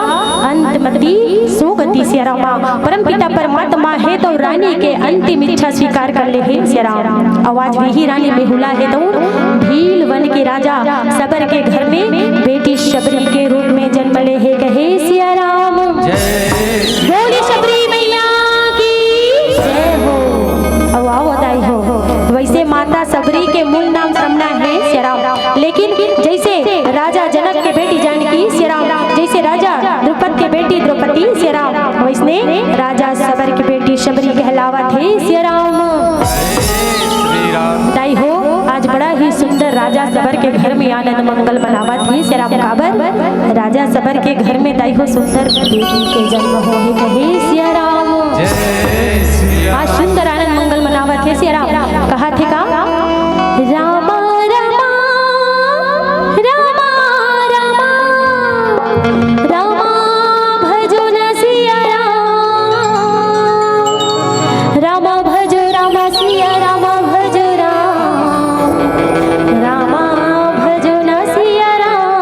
अंत मती सो गति सिया रामा। परम पिता परमात्मा है तो रानी के अंतिम इच्छा स्वीकार कर ले हे सिया राम। आवाज वही रानी बेहुला है तो भील वन के राजा सबर के घर में बेटी शबरी के रूप में जन्म ले है कहे सिया राम। बोली शबरी मैया की जय हो। अब आओ दाई हो वैसे माता शबरी के मूल नाम रमना है सिया राम। लेकिन जैसे राजा जनक के बेटी जानकी सिया राम, जैसे राजा द्रुपद के बेटी द्रौपदी सिया राम, वैसने राजा सबर की बेटी शबरी कहलावत है सिया राम। दाई हो आज बड़ा ही सुंदर राजा सबर के घर में आनंद मंगल मनावत है सिया राम। काबर राजा सबर के घर में दाई हो सुंदर बेटी के जन्म हो है कहे सिया राम। आज सुंदर आनंद मंगल मनावत है सिया राम। कहा थे का रामा रामा रामा रामा रामा भजो न सिया राम। रामा भजो रामा सिया रामा भजो राम। रामा भजो न सिया राम।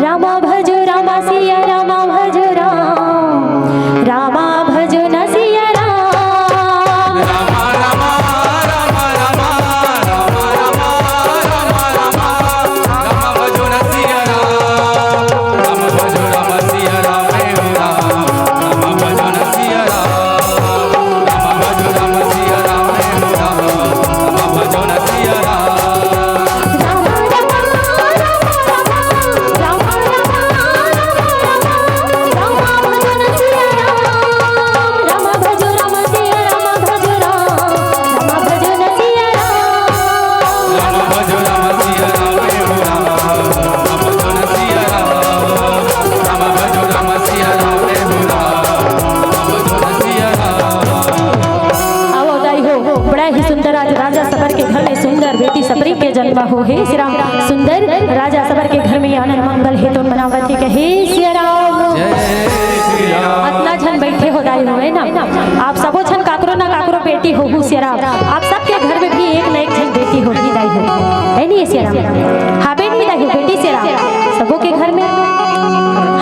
रामा भजो रामा सिया रामा भजो राम। रामा भजो न सिया राम। जन्म हो हे श्री राम। सुंदर राजा सबर के घर में आनंद मंगल है तो मनावत है कहे सिया राम। अतना जन बैठे हो दाई हो है ना। आप सबो जन काकरो ना काकरो बेटी हो सिया राम। आप सबके घर में भी एक न एक जन बेटी होगी दाई हो है नहीं सिया राम। हाँ बेटी भी दाई हो बेटी सिया राम सबों के घर में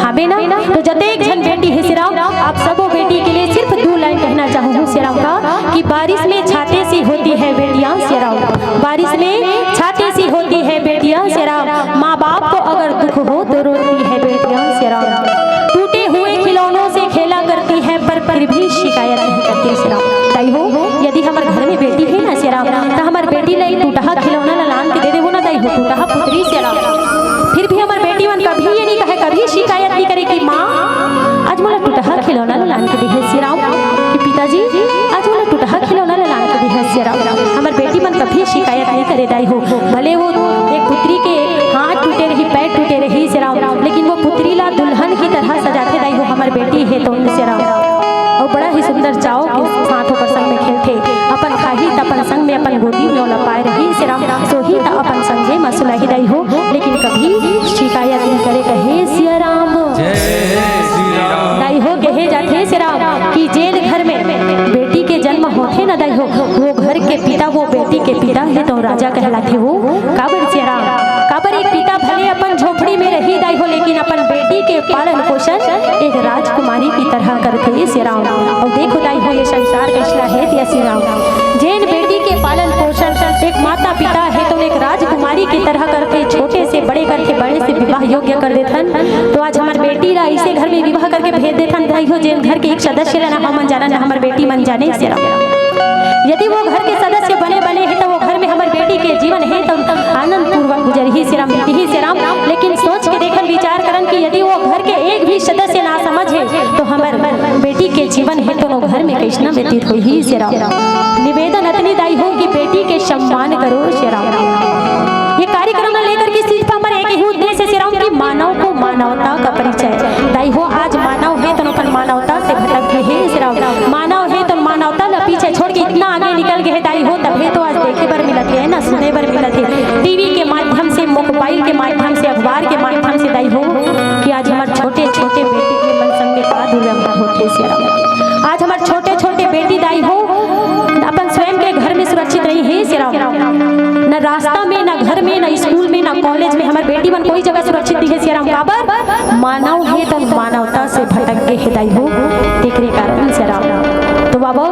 हाँ बेना। तो जते एक जन बेटी है सिया राम आप सबो बेटी के लिए सिर्फ 2 लाइन कहना चाहूँ सिया राम का कि बारिश में छाते सी होती है बेटियां सिया राम। बारिश में छाते सी होती है बेटियां सिया राम। माँ बाप को अगर दुख हो तो रोती है बेटियां सिया राम। टूटे हुए खिलौनों से खेला करती है पर फिर भी शिकायत नहीं करती सिया राम। दाई हो यदि हमारे घर में बेटी है ना सिया राम तो हमारे बेटी ला टूटा खिलौना लान के दे देवो ना दाई हो टूटा पुत्री सिया राम। फिर भी हमारे बेटी मन कभी ये नहीं कहे कभी शिकायत नहीं करे कि माँ आज मोला टूटा खिलौना लान के दे है सिया राम कि पिताजी आज मोला टूटा खिलौना लान के दे है सिया राम। हमारे बेटी मन कभी शिकायत नहीं करे दाई हो। भले वो एक पुत्री के हाथ टूटे रही पैर टूटे रही सिया राम लेकिन वो पुत्री ला दुल्हन की तरह सजाते दाई हो। हमारी बेटी है तो सिया राम और बड़ा ही सुंदर चाव के साथ होकर संग में खेलते अपन खाही अपन संग में अपन गोदी में ओला पाए रही सिया राम। सोही त अपन संगे मसुलाही दाई हो लेकिन कभी शिकायत नहीं करे कहे सिया राम। दाई हो कहे जाते सिया राम कि जेल घर में बेटी के जन्म होते ना दाई हो वो घर के पिता वो बेटी के पिता है तो राजा कहलाते हो। काबर सिया राम काबर एक पिता भले अपन झोपड़ी में रही दाई हो लेकिन अपन बेटी के पालन पोषण एक राजकुमारी की तरह करते है सिया राम। और देखो दाई हो ये संसार कैसा है सिया राम। जैन बेटी के पालन पोषण एक माता पिता है तो एक राजकुमारी नारी की तरह करके छोटे से बड़े करके बड़े से विवाह योग्य कर देथन। तो आज हमार बेटी ला ऐसे घर में विवाह करके भेज देथन दाई हो जेन घर के एक सदस्य ना हम जाना ना हमार बेटी मन जाने से यदि वो घर के सदस्य बने बने हैं तो वो घर में हमारी बेटी के जीवन है तो आनंद पूर्वक गुजर ही से राम बेटी ही से राम। लेकिन सोच के देखन विचार करन कि यदि वो घर के एक भी सदस्य ना समझे तो हमार बेटी के जीवन है तो वो घर में कैसना व्यतीत हो ही से राम। निवेदन अतनी दाई हो कि बेटी के सम्मान करो से राम। ये कार्यक्रम लेकर के सिर्फ हमारे एक ही उद्देश्य से राम कि मानव को मानवता का परिचय दाई हो। आज मानव है तो अपन मानवता से भटक गए है से राम। मानव है तो मानवता ला पीछे छोड़ के इतना आगे निकल गए दाई हो। तब तो आज देखे पर मिलत है ना सुने पर मिलत है टीवी के माध्यम से मोबाइल के माध्यम से अखबार के माध्यम से दाई हो कि आज हमारे छोटे छोटे बेटी के मन संग में का दुर्व्यवहार होते से राम। आज हमारे छोटे छोटे बेटी दाई हो अपन स्वयं के घर में सुरक्षित नहीं है से राम। न रास्ता में न घर में न स्कूल में न कॉलेज में हमारे बेटी मन कोई जगह सुरक्षित नहीं है से राम। काबर मानव है तो मानवता से भटक गए है दाई हो देखने कारण से राम। तो बाबा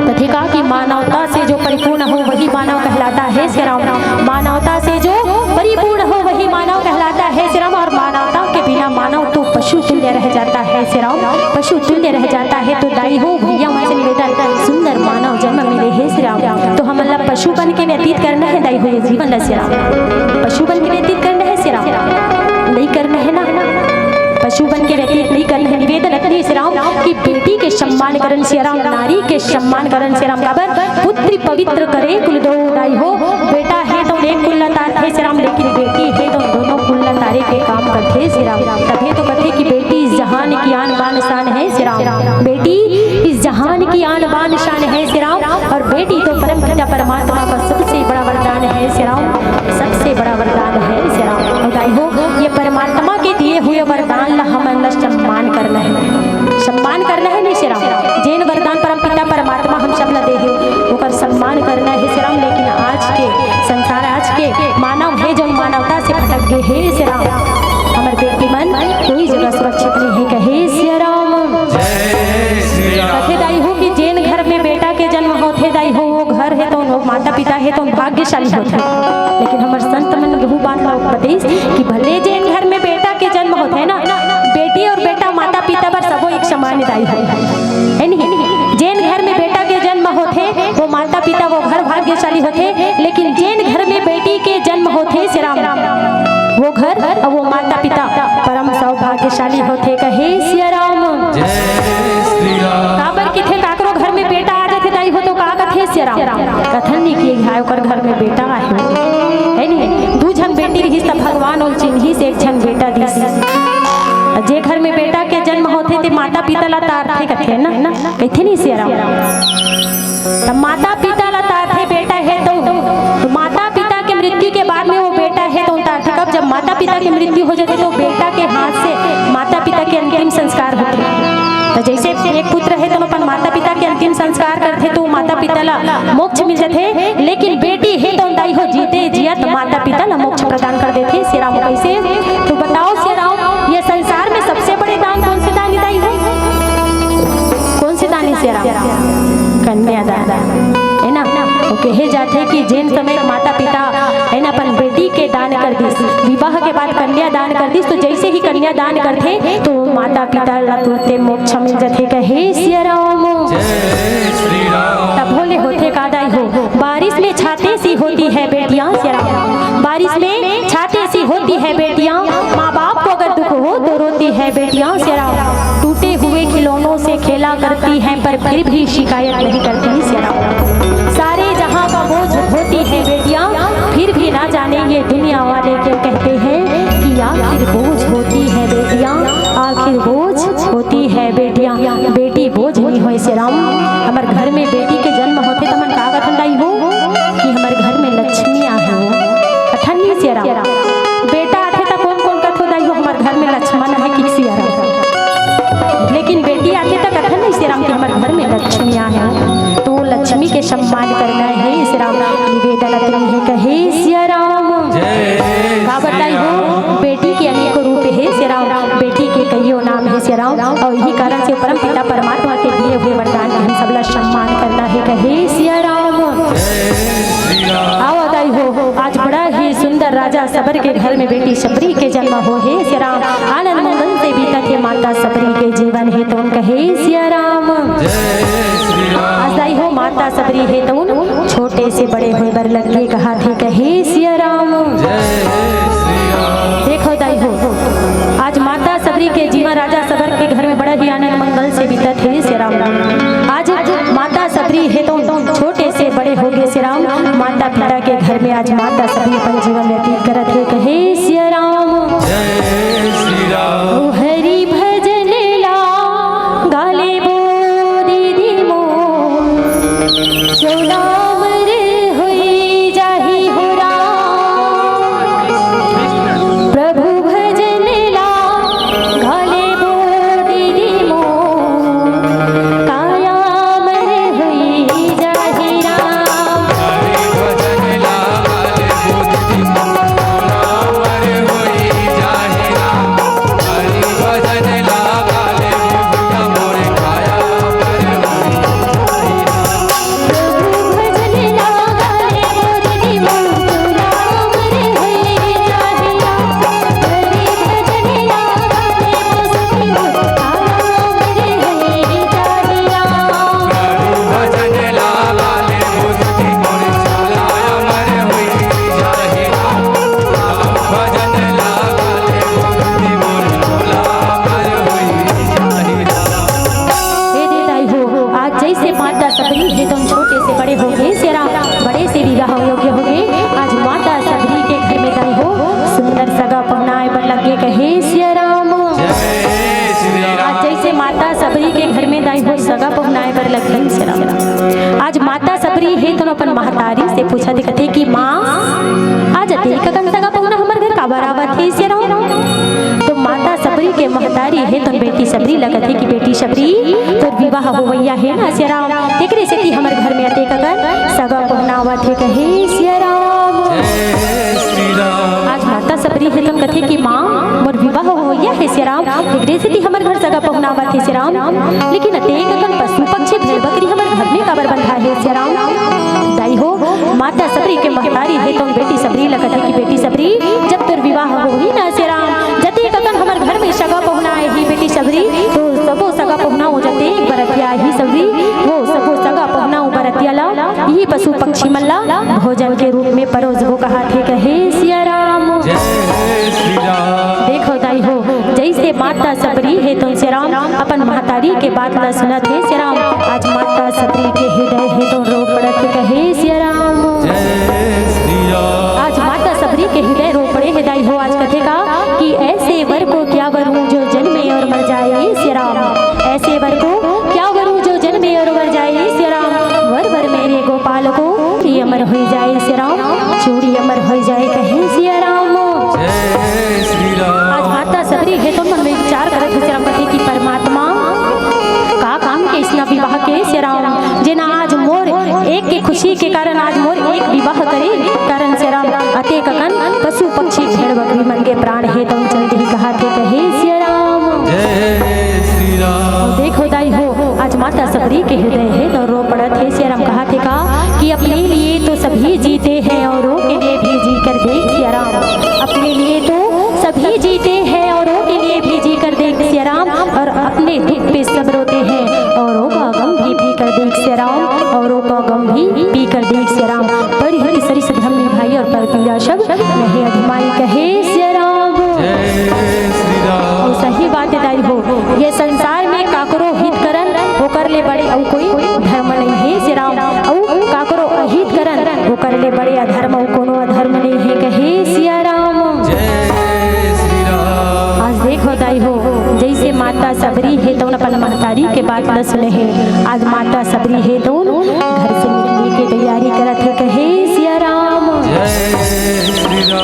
तथे कहा कि मानवता से जो परिपूर्ण हो वही मानव कहलाता है से राम। मानवता से जो परिपूर्ण हो वही मानव कहलाता है से राम। और मानवता के बिना मानव तो पशु तुल्य रह जाता है से राम। पशु तुल्य रह जाता है तो दाई हो भैया मुझसे निवेदन सुंदर मानव जन्म मिले है से राम। तो हम अल्लाह पशु बन के व्यतीत करना है दाई हो ये जीवन ला से राम। पशु बन के व्यतीत करना है से राम नहीं करना है ना पशु बन के व्यतीत नहीं करना है। निवेदन रखने से राम कि बेटी के सम्मान करन से राम नारी के सम्मान करन से राम। काबर पुत्री पवित्र करे कुल दो दाई हो। बेटा है तो एक कुल तारे से राम लेकिन बेटी है तो दोनों कुल तारे के काम करते से राम। तभी तो कहते कि बेटी इस जहान की आन बान शान है से राम। बेटी इस जहान की आन बान शान है से राम। और बेटी तो परम पिता परमात्मा का सबसे बड़ा वरदान है से राम। सबसे बड़ा वरदान है से राम। दाई हो ये परमात्मा के दिए हुए वरदान ला हम सम्मान करना है। सम्मान करना है नहीं से राम। जैन वरदान परम पिता परमात्मा हम सब ला दे है ओकर सम्मान करना है से राम। लेकिन आज के संसार आज के मानव है जो मानवता से भटक गए है से राम। हमारे बेटी मन कोई जगह सुरक्षित नहीं है कहे से राम। कथे दाई हो कि जैन घर में बेटा के जन्म होते दाई हो वो घर है तो माता पिता है तो भाग्यशाली होते। लेकिन हमारे संत मन बहु बात बताइस कि भले जैन घर में बेटा के जन्म होते है ना बेटी और बेटा माता पिता पर सबो एक समान दाई है नहीं। जैन घर में बेटा के जन्म होते वो माता पिता वो घर भाग्यशाली होते। लेकिन जैन घर में बेटी के जन्म होते से राम वो घर और वो माता पिता परम सौभाग्यशाली होते कहे सिया राम। काबर किथे काकरो घर में बेटा आ जाते दाई हो तो का कथे सिया राम कथन नहीं किए है ओकर घर में बेटा आए है नहीं। दू झन बेटी रही तब भगवान और चिन्ही से एक झन बेटा दी जे घर में बेटा के जन्म होते थे माता पिता ला तारथे कथे ना कहथे नहीं सिया राम। तब माता पिता ला तारथे बेटा है तो माता पिता के मृत्यु के बाद में वो बेटा है तो तारथे कब जब माता पिता की मृत्यु हो जाती तो बेटा के हाथ से माता पिता के अंतिम संस्कार होते। तो जैसे एक पुत्र है तो अपन माता पिता के अंतिम संस्कार करते तो माता पिता ला मोक्ष मिल जाते। लेकिन बेटी है तो दाई हो जीते जियत माता पिता ला मोक्ष प्रदान कर देते से राम। कैसे तो बताओ से राम ये संसार में सबसे बड़े दान कौन से दान दाई है कौन से दान से राम कन्यादान है ना। तो कहे जाते कि जैन समय माता पिता है ना अपन बेटी के दान कर दिस विवाह के बाद कन्या दान कर दिस तो जैसे ही कन्या दान करते तो माता पिता ला तुरते मोक्ष मिल जाते कहे सिया राम। तब भोले होते का दाई हो बारिश में छाते सी होती है बेटियां सिया राम। बारिश में छाते सी होती है बेटियां माँ बाप को अगर दुख हो तो रोती है बेटियां सिया राम। टूटे हुए खिलौनों से खेला करती हैं पर फिर भी शिकायत नहीं करती सिया राम। सारे जहां का बोझ होती है बेटियां फिर भी ना जाने ये दुनिया वाले क्यों कहते हैं कि आखिर बोझ होती है बेटियां आखिर बोझ होती है बेटियां। बेटी बोझ नहीं हो से राम। हमारे घर में बेटी के जन्म होते तो मन का कथन दाई हो कि हमारे घर में लक्ष्मियां है कथन नहीं से राम। बेटा आते तो कौन कौन कथो दाई हो हमारे घर में लक्ष्मण है कि सिया राम। लेकिन बेटी आते तो कथन नहीं से राम कि हमारे घर में लक्ष्मियां हैं तो लक्ष्मी के सम्मान करना है इस राम। निवेदन है कहे सिया राम। का बताई हो बेटी के अनेक रूप है सिया राम। बेटी के कईयों नाम है सिया राम। और यही कारण से परम पिता परमात्मा के दिए हुए वरदान हम सबला सम्मान करना है कहे सिया राम। आओ दाई हो आज बड़ा ही सुंदर राजा सबर के घर में बेटी शबरी के जन्म हो हे श्री राम। आनंद मंगल से बीता थे माता सबरी के जीवन है तो कहे श्री राम। आजाई हो माता सबरी है तो छोटे से बड़े हुए बर लगे कहा थे कहे श्री राम। देखो दाई हो आज माता सबरी के जीवन राजा सबर के घर में बड़ा ही आनंद मंगल से बीता थे श्री राम। आज माता सबरी है तो छोटे से बड़े हो गए श्री राम। माता पिता के घर में आज माता सबरी अपन जीवन व्यतीत करत है कहे श्री राम। ओ हरि भजन ला गाले बो दीदी मो चौलाम रे होई जाही हो राम। प्रभु भजन ला गाले बो दीदी मो कायाम रे होई जाही राम। सगा पहुनाए पर लगन से राम। आज माता सबरी है तो अपन महतारी से पूछा दिखते कि माँ आज देख कन सगा पहुना हमर घर काबर आवत है से राम। तो माता सबरी के महतारी है तो बेटी सबरी लगत है कि बेटी सबरी तो विवाह होवैया है ना से राम। एकरे से कि हमर घर में अते कन सगा पहुना आवत है कहे से राम। आज माता सबरी है तो कथे कि माँ मोर विवाह होवैया है से राम। एकरे से कि हमर घर सगा पहुना आवत है से राम। लेकिन अते कन पशु पक्षी भेड़ बकरी हमर घर में काबर बंधा है से राम। दाई हो माता सबरी के महतारी है तो बेटी सबरी लगत है कि बेटी सबरी जब तोर विवाह होही ना से राम जते कन हमर घर में सगा पहुना आई ही बेटी सबरी तो सबो सगा पहुना हो जते एक बरतिया ही सबरी वो सबो सगा पहुना उ बरतिया ला यही पशु पक्षी मल्ला भोजन के रूप में परोस हो कहा थे कहे सिया राम। देखो दाई हो जैसे माता सबरी है तो से राम अपन महतारी के बात न सुनत है से राम। आज माता सबरी के हृदय है तो रो पड़त है कहे सिया राम। आज माता सबरी के हृदय रो पड़े है दाई हो। आज कथे का कि ऐसे वर को क्या वरूं जो जन्मे और मर जाए सिया राम। ऐसे वर को क्या वरूं जो जन्मे और मर जाए सिया राम। वर वर मेरे गोपाल को कि अमर हो जाए सिया राम। चूड़ी अमर हो जाए कहे सिया राम। आज माता सबरी है तो मन में विचार करत है सिया राम कथे कि परमात्मा का काम के इसना विवाह के सिया राम जेना आज मोर एक के खुशी के कारण आज मोर एक विवाह करे कारण सिया राम अते कन पशु पक्षी भेड़ बकरी मन के प्राण है तो जल्दी ही कहा थे कहे सिया राम। देखो दाई हो आज माता सबरी के हृदय है तो रो पड़त है सिया राम। कहा थे का कि अपने लिए तो सभी जीते हैं औरों के लिए भी जी कर देख सिया राम। अपने लिए तो सभी जीते हैं औरों के लिए भी जी कर देख सिया राम। और अपने दुख पे सब रोते हैं औरों का गम भी पी कर देख सिया राम। औरों का गम भी पी कर देख सिया राम। पर हरि सरी सधम निभाई और पर पीड़ा शब्द नहीं अधमाई कहे सिया राम। और सही बात है दाई हो ये संसार में काकरो हित करन वो कर ले बड़े और कोई धर्म नहीं है सिया राम। और काकरो अहित करन वो कर ले बड़े अधर्म और कोनो अधर्म नहीं है कहे सिया राम। आज देखो दाई हो जैसे माता सबरी है तो अपन महतारी के बात न सुने है। आज माता सबरी है तो घर से निकलने की तैयारी करत है कहे सिया राम।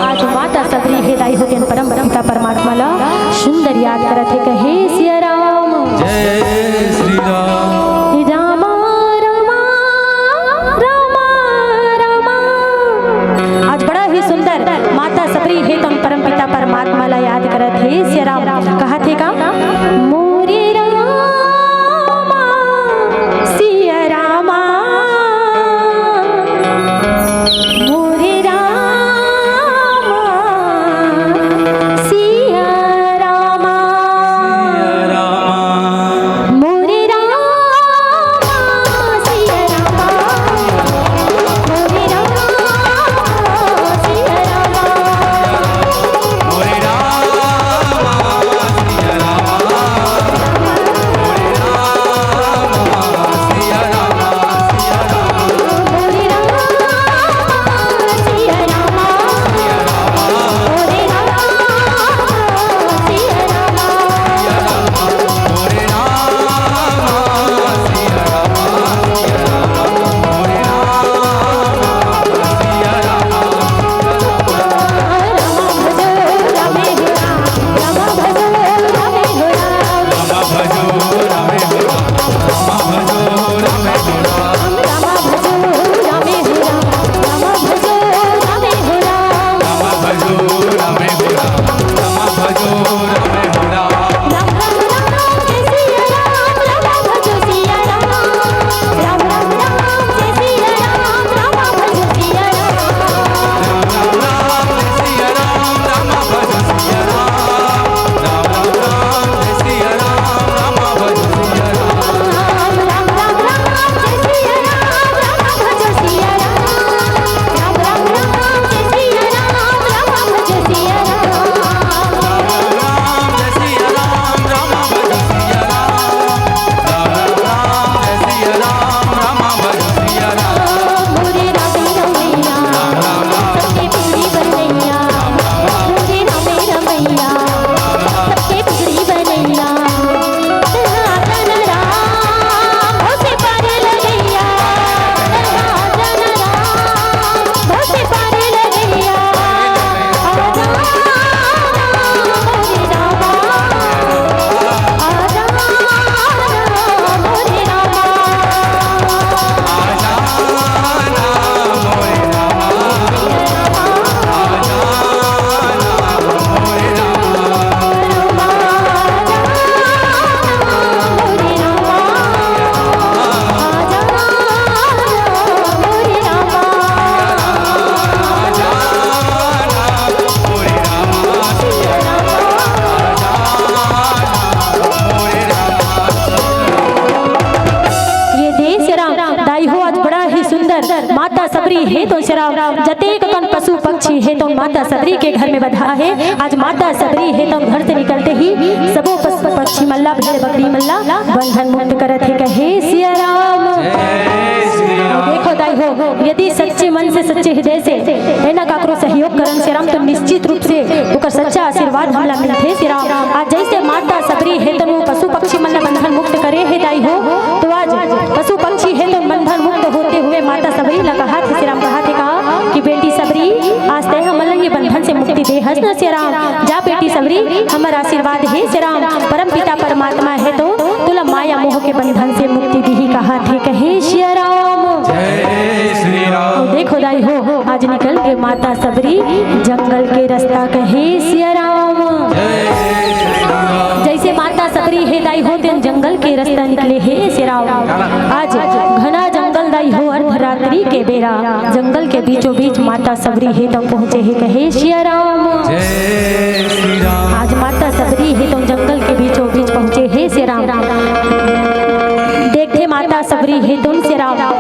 आज माता सबरी है दाई हो परम पिता परमात्मा ला सुंदर याद करत है कहे सिया राम। जय श्री राम। रामा रामा रामा रामा। आज बड़ा ही सुंदर माता सबरी है तो परम पिता परमात्मा ला याद करत है सिया राम। कहा थे का मोरे रामा सिया रामा मोरे रामा सबरी है तो श्राव जतेक कन पशु पक्षी है तो माता सबरी के घर में बधा है। आज माता सबरी है तो घर से निकलते ही सबो पशु पक्षी मल्ला भेड़ बकरी मल्ला बंधन मुक्त करत है कहे सिया राम। देखो दाई हो यदि सच्चे मन से सच्चे हृदय से है ना काकरो सहयोग करन श्री राम तो निश्चित रूप से ओकर सच्चा आशीर्वाद हमला मिलथे श्री राम। आज जैसे माता सबरी है तो पशु पक्षी मल्ला बंधन मुक्त करे है दाई हो तो आज पशु पक्षी है तो बंधन मुक्त होते हुए माता सबरी ने कहा थे श्री राम कहा कि बेटी सबरी आज तय हमला ये बंधन से मुक्ति दे हस न श्री राम। जा बेटी सबरी हमारा आशीर्वाद है श्री राम। परम पिता परमात्मा है तो तुला माया मोह के बंधन से मुक्ति दी कहा थे कहे श्री राम। श्री राम देखो दाई हो आज निकल के माता सबरी जंगल के रास्ता कहे सिया राम। जैसे माता सबरी है दाई हो तेन जंगल के रास्ता निकले है सिया राम। आज घना जंगल दाई हो अर्धरात्रि के बेरा जंगल के बीचों बीच माता सबरी है तो पहुँचे है कहे सिया राम। आज माता सबरी है तो जंगल के बीचों बीच पहुँचे है सिया राम। देखते माता सबरी है तुम सिया राम।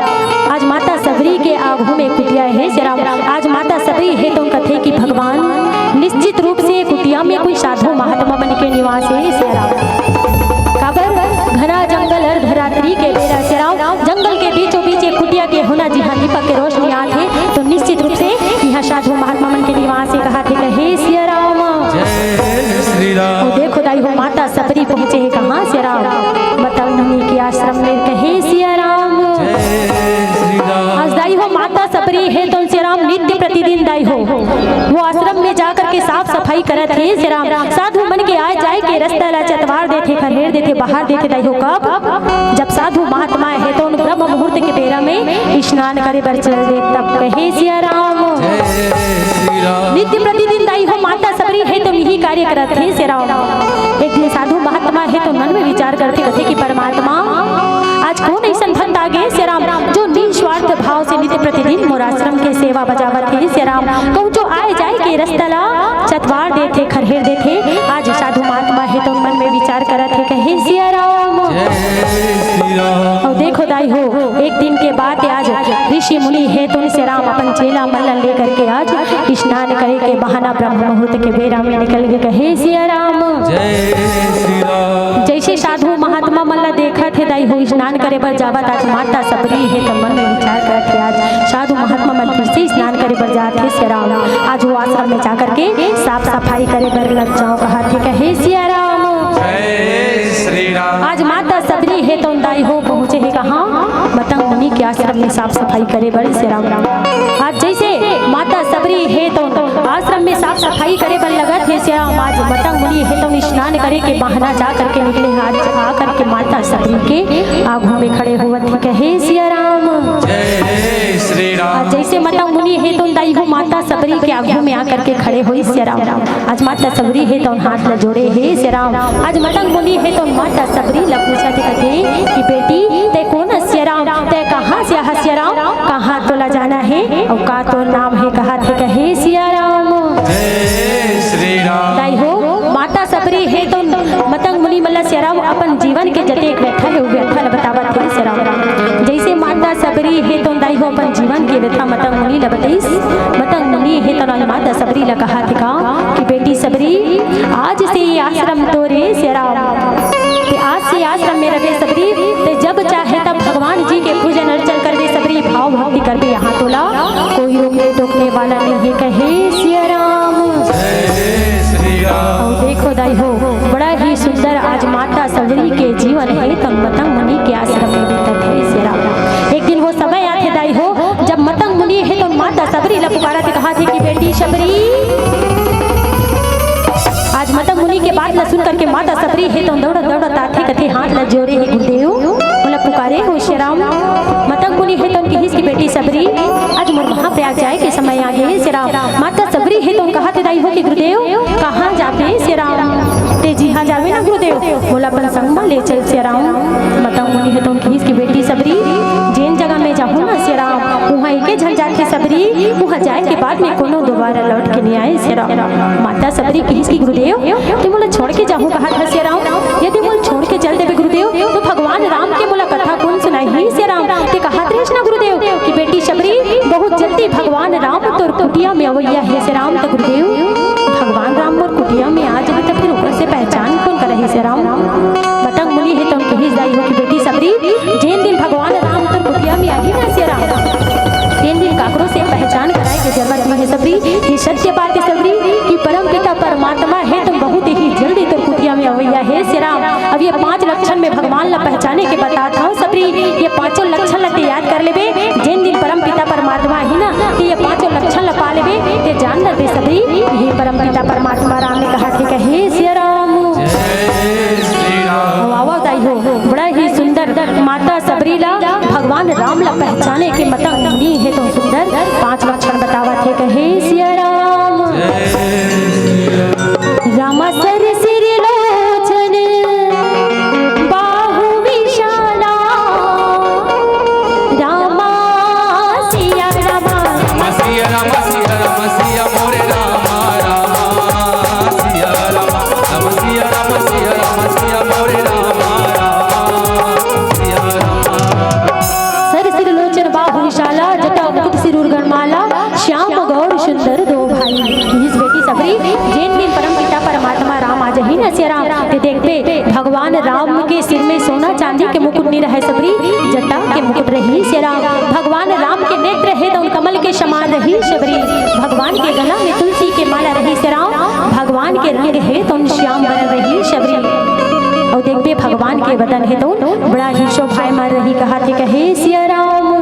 आज माता सबरी के आगू में कुटिया है श्री राम। आज माता सबरी है तो कथे कि भगवान निश्चित रूप से कुटिया में कोई साधु महात्मा बन के निवास है श्री राम। काबर घना जंगल अर्धरात्रि के बेरा श्री राम जंगल के बीचों बीच एक कुटिया के होना जी हाँ दीपक के रोशनी आते तो निश्चित रूप से यहाँ साधु महात्मा बन के निवास है कहा थे कहे श्री राम। देखो दाई हो माता सबरी पहुँचे है कहाँ श्री राम बताओ नमी के आश्रम में कहे श्री राम। आज दाई हो माता सबरी है तो श्री राम नित्य प्रतिदिन दाई हो वो आश्रम में जाकर के साफ सफाई करत है श्री राम। साधु मन के आए जाए के रास्ता ला चतवार देते खरेड़ देते बाहर देते दाई हो कब जब साधु महात्मा है तो उन ब्रह्म मुहूर्त के बेरा में स्नान करे बर चल दे तब कहे श्री राम। नित्य प्रतिदिन दाई हो माता सबरी है तो यही कार्य करत है श्री राम। एक दिन साधु महात्मा है तो मन में विचार करते कथे कि परमात्मा आज कौन ऐसा भक्त आ गए श्री राम जो निस्वार्थ भाव से नित्य प्रतिदिन मोर आश्रम के सेवा बजावत है श्री राम। कहूँ जो आए जाए के रास्ता ला चतवार देते खरहेर देते आज साधु महात्मा है तो मन में विचार करत है कहे श्री राम। और देखो दाई हो एक दिन के बाद आज ऋषि मुनि है तो श्री राम अपन चेला मल्ला लेकर के आज स्नान करे के बहाना ब्रह्म मुहूर्त के बेरा में निकल के कहे श्री राम। जैसे साधु महात्मा मल्ला देखा थे दाई हो स्नान करे बर जावत आज माता सबरी है तो मन में विचार करके आज साधु महात्मा मन फिर से स्नान करे बर जाते श्री राम। आज वो आश्रम में जाकर के साफ सफाई करे बर लग जाओ कहा थे कहे श्री राम। आज माता सबरी है तो दाई हो पहुँचे है कहाँ मतंग मुनि के आश्रम में साफ सफाई करे बर श्री राम। आज जैसे माता सबरी है तो आश्रम में साफ सफाई करे बर लगा थे श्री राम। आज मतंग मुनि है तो स्नान करे के बहाना जा करके निकले आज आकर के माता सबरी के आगू में खड़े हुए थे कहे श्री राम। आज जैसे मतंग मुनि है तो दाई हो माता सबरी के आगू में आकर के खड़े हुई श्री राम। आज माता सबरी है तो हाथ ल जोड़े है श्री राम। आज मतंग मुनि है तो माता सबरी ल पूछा थे कथे कि बेटी ते कौन श्री राम ते कहाँ से आहा श्री राम कहाँ तोला जाना है और का तो नाम है कहा थे कहे श्री राम। दाई हो माता सबरी है तो मतंग मुनि मल्ला श्री राम अपन जीवन के जतेक व्यथा है वो व्यथा बतावत है श्री राम। जैसे माता सबरी है तो दाई हो अपन जीवन के व्यथा मतंग मुनि ल बताइस। मतंग मुनि है तो माता सबरी ल कहा थे कि बेटी सबरी आज से ये आश्रम तोरे श्री राम आज से आश्रम में रहे सबरी ते जब चाहे तब भगवान जी के पूजन अर्चन कर दे सबरी भाव भक्ति कर दे यहाँ तोला कोई रोकने टोकने वाला नहीं है कहे श्री राम। और देखो दाई हो बड़ा ही सुंदर आज माता सबरी के जीवन है तो मतंग मुनि के आश्रम में बीतत है श्री राम। एक दिन वो समय आते दाई हो जब मतंग मुनि है तो माता सबरी ल पुकारा थे कहा थे कि बेटी सबरी। आज मतंग मुनि के बात ल सुन करके माता सबरी है तो दौड़त दौड़त आते कथे हाथ ल जोड़े है गुरुदेव बोला पुकारे हो श्री राम। मतंग मुनि है तो उनकी हिस की बेटी सबरी आज मोर महाप्रयाग जाए के समय आ गए श्री राम। माता सबरी है तो कहा थे दाई हो कि गुरुदेव कहाँ जाते श्री राम ते जी हाँ जावे ना गुरुदेव बोला अपन संग में ले चल श्री राम। मतंग मुनि है तो उनकी हिस की बेटी सबरी जिन जगह में जाहू ना श्री राम वहाँ एक झल जाते सबरी वहाँ जाए के बाद में कोनो दोबारा लौट के नहीं आए श्री राम। माता सबरी की हिस की गुरुदेव तो बोला छोड़ के जाहू कहा था श्री राम। यदि बोल छोड़ के चल देवे गुरुदेव तो भगवान राम के बोला कथा कौन सुनाई ही श्री राम ते कहा थे ना गुरुदेव की बेटी सबरी बहुत में अवैया है श्री राम तो गुरुदेव भगवान राम और कुटिया में आज भी तक फिर ऊपर से पहचान कौन करे है श्री राम। मतंग मुनि है तो उनके ही जाई हो कि बेटी सबरी जिन दिन भगवान राम तो कुटिया में आई ना श्री राम तीन दिन काकरों से पहचान कराए के जरूरत नहीं है सबरी। ये सत्य बात है सबरी कि परम पिता परमात्मा है तुम बहुत ही जल्दी तो कुटिया में अवैया है श्री राम। अब ये 5 लक्षण में भगवान ला पहचाने के बताता हूँ सबरी। ये 5 लक्षण ला याद कर लेबे जिन दिन परम पिता परमात्मा है ना तो ये 5 लक्षण ला पा लेबे ते जान ले सबरी। ये परम पिता परमात्मा राम ने कहा थे कहे श्री राम आवाज आई हो बड़ा ही सुंदर माता सबरीला भगवान राम ला पहचाने के मतंग मुनि है तो सुंदर 5 लक्षण बतावा थे कहे श्री राम। रामा सर सिर लोचन बाहु विशाला रामा सिया रामा सिया राम सिया राम सिया मोरे रामा रामा सिया राम राम सिया राम सिया राम सिया मोरे रामा रामा सिया राम। सर सिर लोचन बाहु विशाला जटा मुकुट सिरूर गणमाला श्याम गौर सुंदर दो भाई। इस बेटी सबरी जिन दिन परम पिता परमात्मा राम आज ही न श्री राम ते देखते भगवान राम के सिर में सोना चांदी के मुकुट नहीं रहे सबरी जटा के मुकुट रही श्री राम। भगवान राम के नेत्र है तो उन कमल के समान रही सबरी। भगवान के गला में तुलसी के माला रही श्री राम। भगवान के रंग है तो उन श्याम बन रही सबरी। और देखते भगवान के बदन है तो बड़ा ही शोभायमान रही कहा थे कहे श्री राम।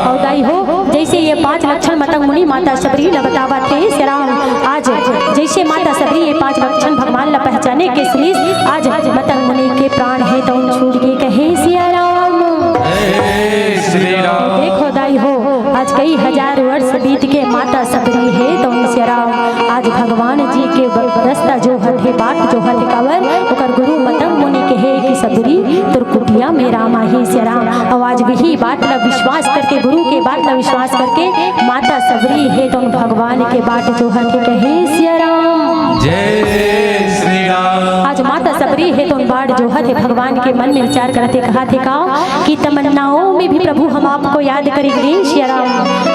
और दाई हो जैसे ये 5 लक्षण मतंग मुनि माता सबरी ला बतावा थे श्री राम। आज जैसे माता सबरी ये 5 लक्षण भगवान ला पहचाने के सलीस आज मतंग मुनि के प्राण है तो उन छूट के कहे श्री राम। देखो दाई हो आज कई हजार वर्ष बीत के माता सबरी है तो उन श्री राम आज भगवान जी के रास्ता जो हथे बाट जो हथे कावर ओकर गुरु मतंग मुनि के है कि सबरी तुर कुटिया में रामा ही श्री राम। आज वही बात ला विश्वास करके गुरु के बात ला विश्वास करके माता सबरी है तो भगवान के बाट जो हथे कहे श्री राम। जय श्री राम। आज माता सबरी है तो बाट जो हथे भगवान के मन में विचार करते कहा थे का कि तमन्नाओं में भी प्रभु हम आपको याद करेंगे श्री राम।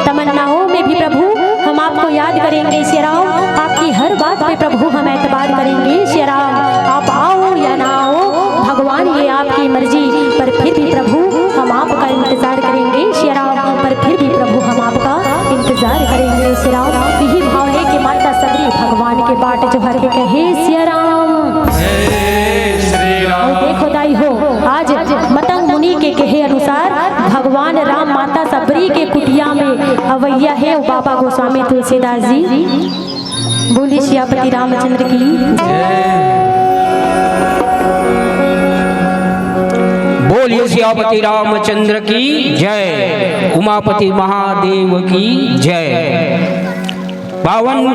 तमन्नाओं में भी प्रभु हम आपको याद करेंगे श्री राम। आपकी हर बात पे प्रभु हम एतबार करेंगे श्री राम। आप आओ या ना आओ भगवान ये आपकी मर्जी पर फिर भी प्रभु हम आपका इंतजार करेंगे श्री राम। पर फिर भी प्रभु हम आपका इंतजार करेंगे श्री राम। यही भाव है कि माता सबरी भगवान के बाट जो हर कहे श्री राम। देखो दाई हो आज मतंग मुनि के कहे अनुसार भगवान राम माता सबरी के कुटिया में अवैया है बाबा गोस्वामी तुलसीदास जी। बोली सियापति रामचंद्र की बोलिए सियापति रामचंद्र की जय। उमापति महादेव की जय। पावन